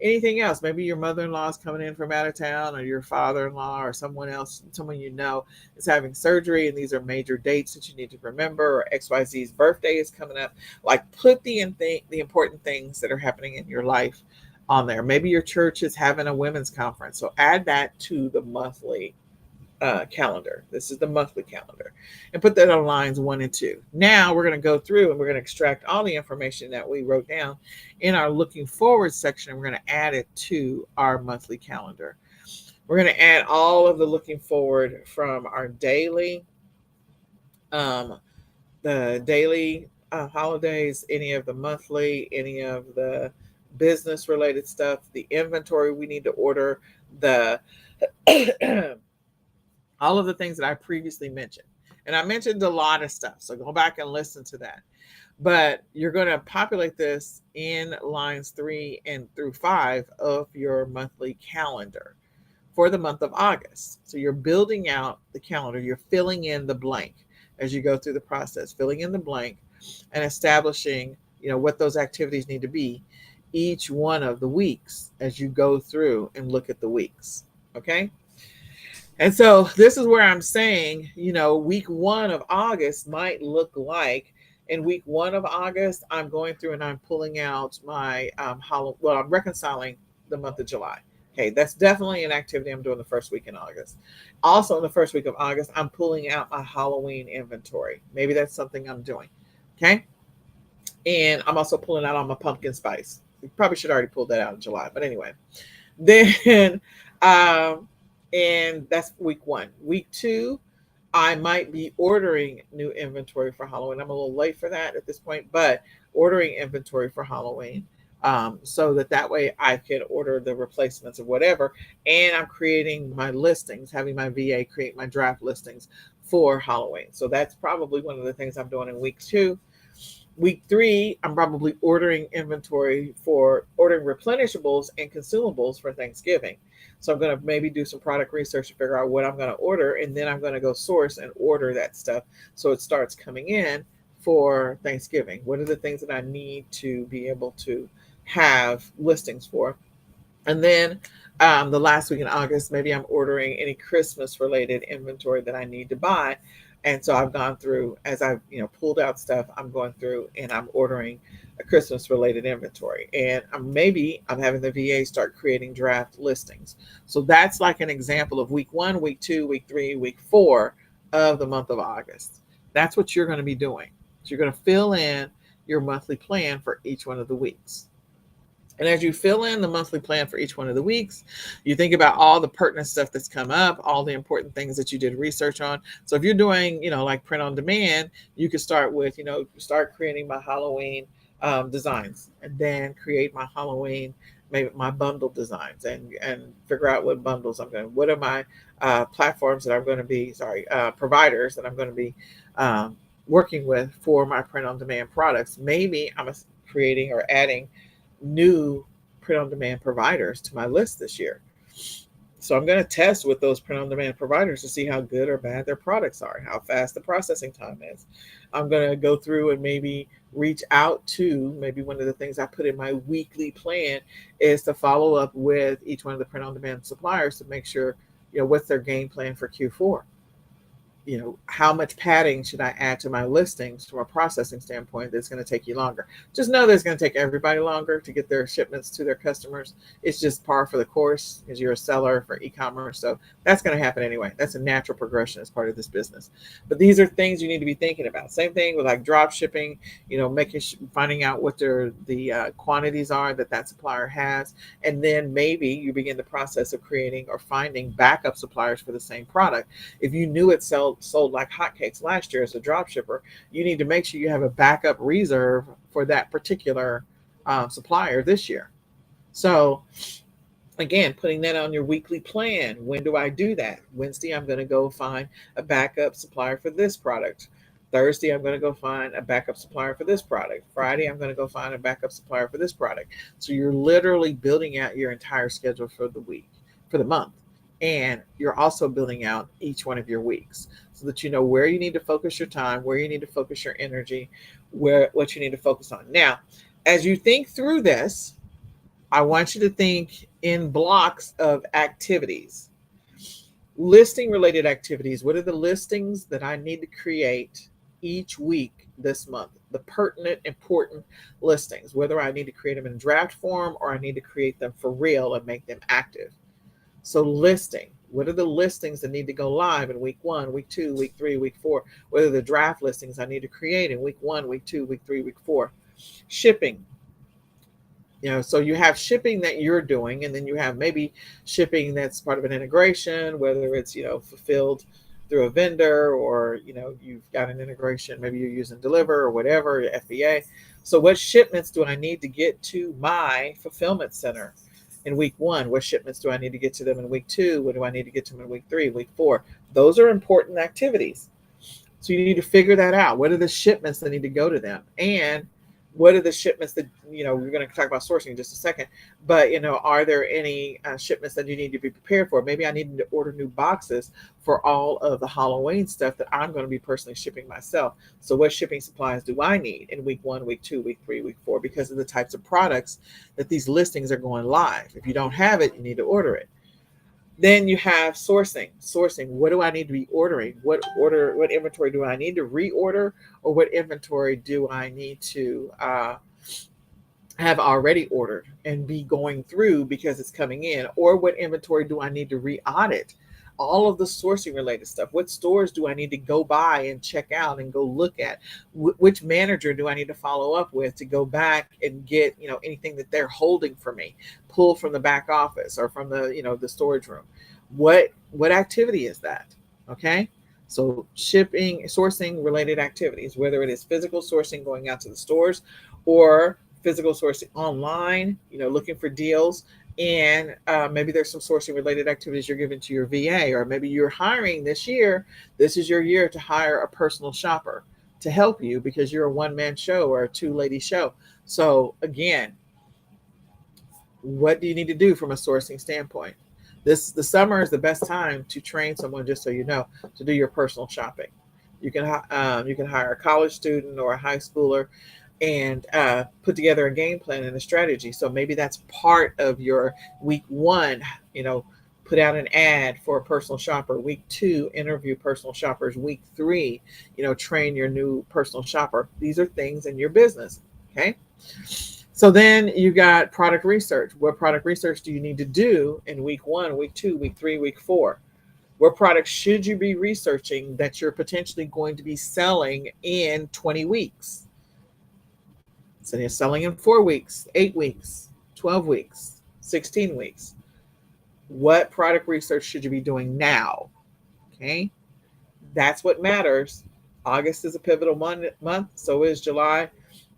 Anything else? Maybe your mother-in-law is coming in from out of town, or your father-in-law, or someone else, someone is having surgery, and these are major dates that you need to remember. Or XYZ's birthday is coming up. Like, put the important things that are happening in your life on there. Maybe your church is having a women's conference, so add that to the monthly calendar. This is the monthly calendar, and put that on lines 1 and 2. Now we're going to go through and we're going to extract all the information that we wrote down in our looking forward section. We're going to add it to our monthly calendar. We're going to add all of the looking forward from our daily, the daily holidays, any of the monthly, any of the business related stuff, the inventory we need to order, the all of the things that I previously mentioned. And I mentioned a lot of stuff, so go back and listen to that. But you're going to populate this in lines 3 and through 5 of your monthly calendar for the month of August. So you're building out the calendar. You're filling in the blank as you go through the process, filling in the blank and establishing, what those activities need to be each one of the weeks as you go through and look at the weeks. Okay. And so this is where I'm saying, week 1 of August might look like, in week 1 of August, I'm going through and I'm pulling out my, I'm reconciling the month of July. Okay, that's definitely an activity I'm doing the first week in August. Also, in the first week of August, I'm pulling out my Halloween inventory. Maybe that's something I'm doing. Okay, and I'm also pulling out all my pumpkin spice. You probably should already pull that out in July, but anyway. Then, and that's week one. Week two, I might be ordering new inventory for Halloween. I'm a little late for that at this point, but ordering inventory for Halloween, so that way I can order the replacements of whatever. And I'm creating my listings, having my VA create my draft listings for Halloween. So that's probably one of the things I'm doing in week two. Week three, I'm probably ordering inventory for ordering replenishables and consumables for Thanksgiving. So I'm going to maybe do some product research to figure out what I'm going to order, and then I'm going to go source and order that stuff so it starts coming in for Thanksgiving. What are the things that I need to be able to have listings for? And then the last week in August, maybe I'm ordering any Christmas related inventory that I need to buy. And so I've gone through, as I've pulled out stuff, I'm going through and I'm ordering a Christmas related inventory. And I'm having the VA start creating draft listings. So that's like an example of week one, week two, week three, week four of the month of August. That's what you're going to be doing. So you're going to fill in your monthly plan for each one of the weeks. And as you fill in the monthly plan for each one of the weeks, you think about all the pertinent stuff that's come up, all the important things that you did research on. So if you're doing, like print on demand, you could start with, start creating my Halloween designs, and then create my Halloween, maybe my bundle designs, and figure out what bundles what are my platforms that I'm going to be, providers that I'm going to be working with for my print on demand products. Maybe I'm creating or adding new print on demand providers to my list this year. So I'm going to test with those print on demand providers to see how good or bad their products are, how fast the processing time is. I'm going to go through and maybe reach out to, maybe one of the things I put in my weekly plan is to follow up with each one of the print on demand suppliers to make sure, what's their game plan for Q4. How much padding should I add to my listings from a processing standpoint that's going to take you longer? Just know that it's going to take everybody longer to get their shipments to their customers. It's just par for the course because you're a seller for e-commerce. So that's going to happen anyway. That's a natural progression as part of this business. But these are things you need to be thinking about. Same thing with like drop shipping, finding out what the quantities are that supplier has. And then maybe you begin the process of creating or finding backup suppliers for the same product. If you knew it sold like hotcakes last year as a drop shipper, you need to make sure you have a backup reserve for that particular supplier this year. So again, putting that on your weekly plan. When do I do that? Wednesday, I'm going to go find a backup supplier for this product. Thursday, I'm going to go find a backup supplier for this product. Friday, I'm going to go find a backup supplier for this product. So you're literally building out your entire schedule for the week, for the month. And you're also building out each one of your weeks so that you know where you need to focus your time, where you need to focus your energy, what you need to focus on. Now, as you think through this, I want you to think in blocks of activities. Listing related activities. What are the listings that I need to create each week this month? The pertinent, important listings, whether I need to create them in draft form or I need to create them for real and make them active. So listing, what are the listings that need to go live in week 1, week 2, week 3, week 4? What are the draft listings I need to create in week 1, week 2, week 3, week 4? Shipping. So you have shipping that you're doing, and then you have maybe shipping that's part of an integration, whether it's, fulfilled through a vendor or, you've got an integration, maybe you're using Deliver or whatever, FBA. So what shipments do I need to get to my fulfillment center in week 1? What shipments do I need to get to them in week 2? What do I need to get to them in week 3, week 4? Those are important activities. So you need to figure that out. What are the shipments that need to go to them? And what are the shipments that, we're going to talk about sourcing in just a second, but, are there any shipments that you need to be prepared for? Maybe I need to order new boxes for all of the Halloween stuff that I'm going to be personally shipping myself. So what shipping supplies do I need in week 1, week 2, week 3, week 4, because of the types of products that these listings are going live? If you don't have it, you need to order it. Then you have sourcing. What do I need to be ordering? What inventory do I need to reorder, or what inventory do I need to have already ordered and be going through because it's coming in? Or what inventory do I need to re-audit? All of the sourcing related stuff. What stores do I need to go by and check out and go look at? Which manager do I need to follow up with to go back and get, anything that they're holding for me, pull from the back office or from the storage room? What activity is that? Okay. So shipping, sourcing related activities, whether it is physical sourcing going out to the stores or physical sourcing online, looking for deals. And maybe there's some sourcing related activities you're giving to your VA, or maybe you're hiring this year. This is your year to hire a personal shopper to help you because you're a one-man show or a two-lady show. So again, what do you need to do from a sourcing standpoint? The summer is the best time to train someone, just so you know, to do your personal shopping. You can hire a college student or a high schooler and put together a game plan and a strategy. So maybe that's part of your week one. Put out an ad for a personal shopper. Week two, interview personal shoppers. Week three, train your new personal shopper. These are things in your business. Okay. So then you got product research. What product research do you need to do in week one, week two, week three, week four? What products should you be researching that you're potentially going to be selling in 20 weeks? So you're selling in 4 weeks, 8 weeks, 12 weeks, 16 weeks. What product research should you be doing now? Okay. That's what matters. August is a pivotal month. So is July.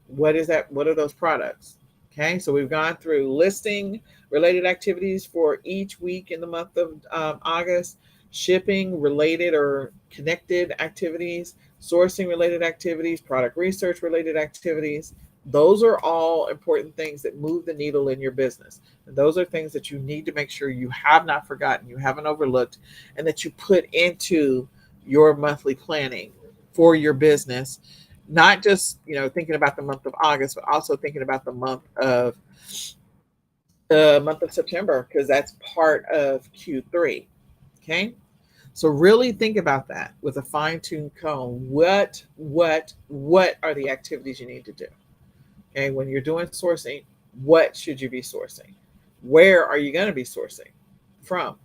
What is that? What are those products? Okay, so we've gone through listing related activities for each week in the month of August, shipping related or connected activities, sourcing related activities, product research related activities. Those are all important things that move the needle in your business. And those are things that you need to make sure you have not forgotten, you haven't overlooked, and that you put into your monthly planning for your business. Not just thinking about the month of August, but also thinking about the month of September, because that's part of Q3. Okay, so really think about that with a fine-tuned comb. What are the activities you need to do? Okay, when you're doing sourcing, what should you be sourcing? Where are you going to be sourcing from?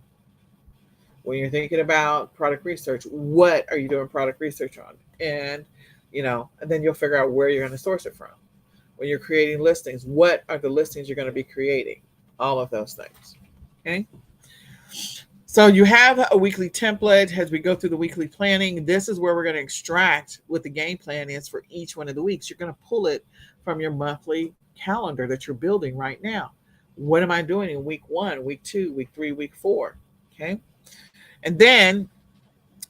When you're thinking about product research, what are you doing product research on? And then you'll figure out where you're going to source it from. When you're creating listings, what are the listings you're going to be creating? All of those things. Okay. So you have a weekly template. As we go through the weekly planning, this is where we're going to extract what the game plan is for each one of the weeks. You're going to pull it from your monthly calendar that you're building right now. What am I doing in week one, week two, week three, week four? Okay. And then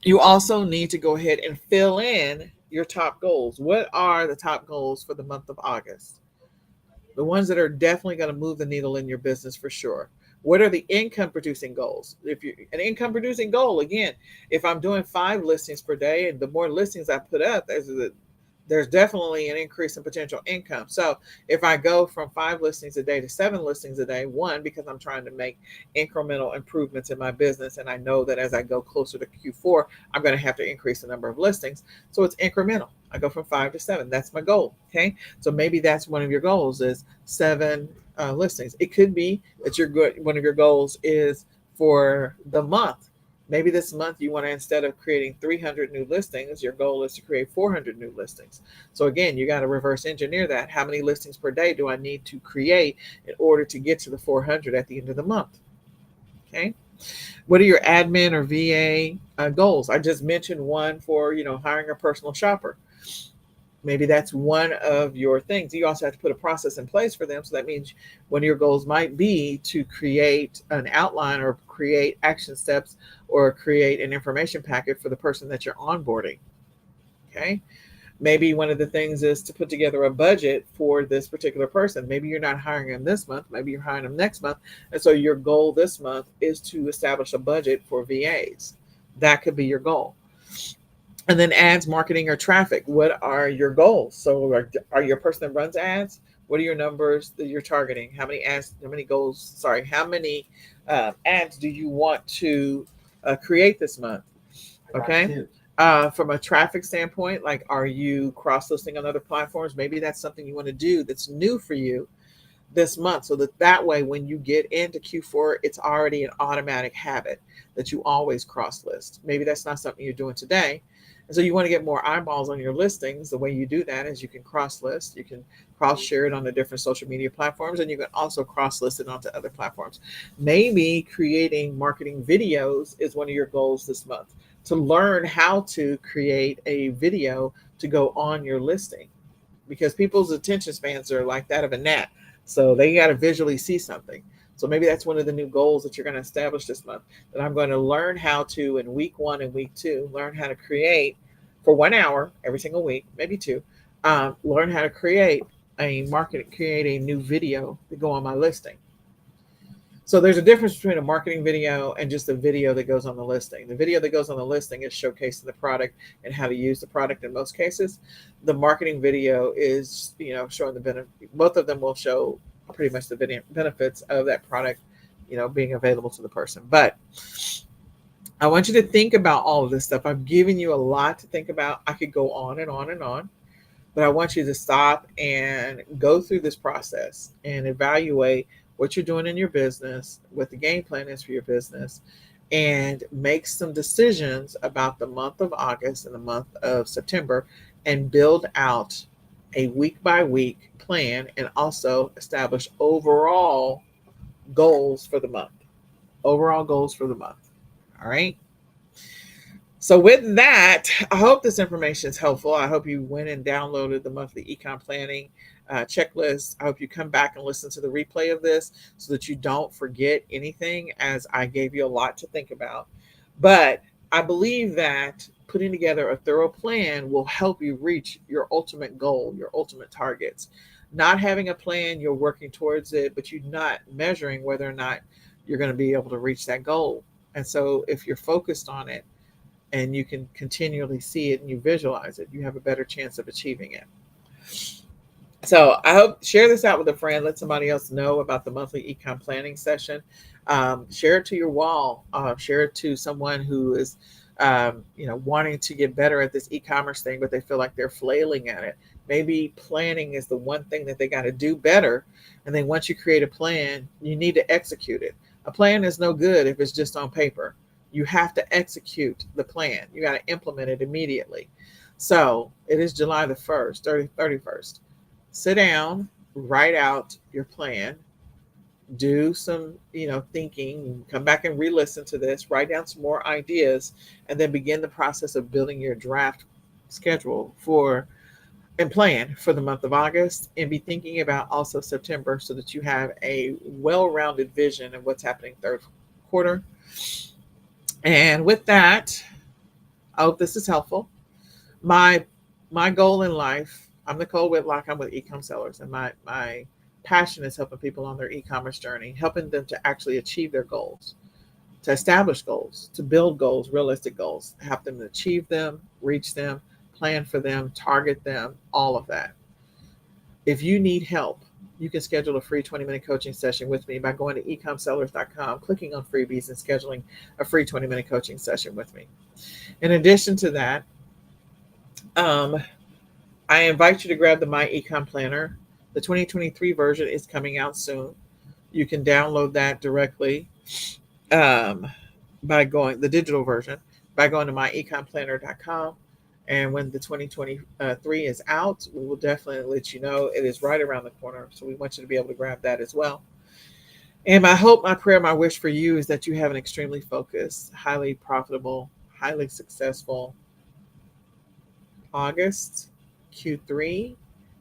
you also need to go ahead and fill in your top goals. What are the top goals for the month of August? The ones that are definitely going to move the needle in your business for sure. What are the income producing goals? If you an income producing goal, again, if I'm doing 5 listings per day, and the more listings I put up, there's definitely an increase in potential income. So if I go from 5 listings a day to 7 listings a day, one, because I'm trying to make incremental improvements in my business, and I know that as I go closer to Q4, I'm going to have to increase the number of listings. So it's incremental. I go from 5 to 7. That's my goal. Okay. So maybe that's one of your goals is 7 listings. It could be that one of your goals is for the month. Maybe this month you want to, instead of creating 300 new listings, your goal is to create 400 new listings. So again, you got to reverse engineer that. How many listings per day do I need to create in order to get to the 400 at the end of the month? Okay. What are your admin or VA goals? I just mentioned one for, hiring a personal shopper. Maybe that's one of your things. You also have to put a process in place for them. So that means one of your goals might be to create an outline or create action steps or create an information packet for the person that you're onboarding. Okay. Maybe one of the things is to put together a budget for this particular person. Maybe you're not hiring them this month. Maybe you're hiring them next month. And so your goal this month is to establish a budget for VAs. That could be your goal. And then ads, marketing, or traffic. What are your goals? So are you a person that runs ads? What are your numbers that you're targeting? How many ads, how many ads do you want to create this month? Okay. From a traffic standpoint, like, are you cross-listing on other platforms? Maybe that's something you want to do that's new for you. this month, so that way when you get into Q4, it's already an automatic habit that you always cross list. Maybe that's not something you're doing today, and so you want to get more eyeballs on your listings. The way you do that is you can cross list, you can cross share it on the different social media platforms, and you can also cross list it onto other platforms. Maybe creating marketing videos is one of your goals this month, to learn how to create a video to go on your listing, because people's attention spans are like that of a gnat. So they got to visually see something. So maybe that's one of the new goals that you're going to establish this month, that I'm going to learn how to, in week 1 and week 2, learn how to create for 1 hour every single week, maybe 2, learn how to create create a new video to go on my listing. So there's a difference between a marketing video and just a video that goes on the listing. The video that goes on the listing is showcasing the product and how to use the product in most cases. The marketing video is, showing the benefit. Both of them will show pretty much the benefits of that product, being available to the person. But I want you to think about all of this stuff. I've given you a lot to think about. I could go on and on and on, but I want you to stop and go through this process and evaluate what you're doing in your business, what the game plan is for your business, and make some decisions about the month of August and the month of September, and build out a week by week plan, and also establish overall goals for the month. Overall goals for the month. All right. So with that, I hope this information is helpful. I hope you went and downloaded the monthly eCom planning checklist. I hope you come back and listen to the replay of this so that you don't forget anything, as I gave you a lot to think about. But I believe that putting together a thorough plan will help you reach your ultimate goal, your ultimate targets. Not having a plan, you're working towards it, but you're not measuring whether or not you're going to be able to reach that goal. And so if you're focused on it, and you can continually see it and you visualize it, you have a better chance of achieving it. So I hope, share this out with a friend. Let somebody else know about the monthly eCom planning session. Share it to your wall. Share it to someone who is, wanting to get better at this e-commerce thing, but they feel like they're flailing at it. Maybe planning is the one thing that they got to do better. And then once you create a plan, you need to execute it. A plan is no good if it's just on paper. You have to execute the plan. You got to implement it immediately. So it is July the 1st, 31st. Sit down, write out your plan, do some, thinking, come back and re-listen to this, write down some more ideas, and then begin the process of building your draft schedule and plan for the month of August, and be thinking about also September, so that you have a well-rounded vision of what's happening third quarter. And with that, I hope this is helpful. My goal in life, I'm Nicole Whitlock. I'm with eCom Sellers, and my passion is helping people on their e-commerce journey, helping them to actually achieve their goals, to establish goals, to build goals, realistic goals, help them to achieve them, reach them, plan for them, target them, all of that. If you need help, you can schedule a free 20-minute coaching session with me by going to ecomsellers.com, clicking on freebies, and scheduling a free 20-minute coaching session with me. In addition to that, I invite you to grab the My eCom Planner. The 2023 version is coming out soon. You can download that directly by going, the digital version, by going to myecomplanner.com. And when the 2023 is out, we will definitely let you know. It is right around the corner, so we want you to be able to grab that as well. And my hope, my prayer, my wish for you is that you have an extremely focused, highly profitable, highly successful August Q3.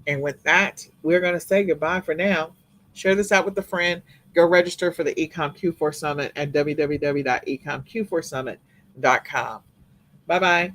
And with that, we're going to say goodbye for now. Share this out with a friend. Go register for the eCom Q4 Summit at www.ecomq4summit.com. Bye-bye.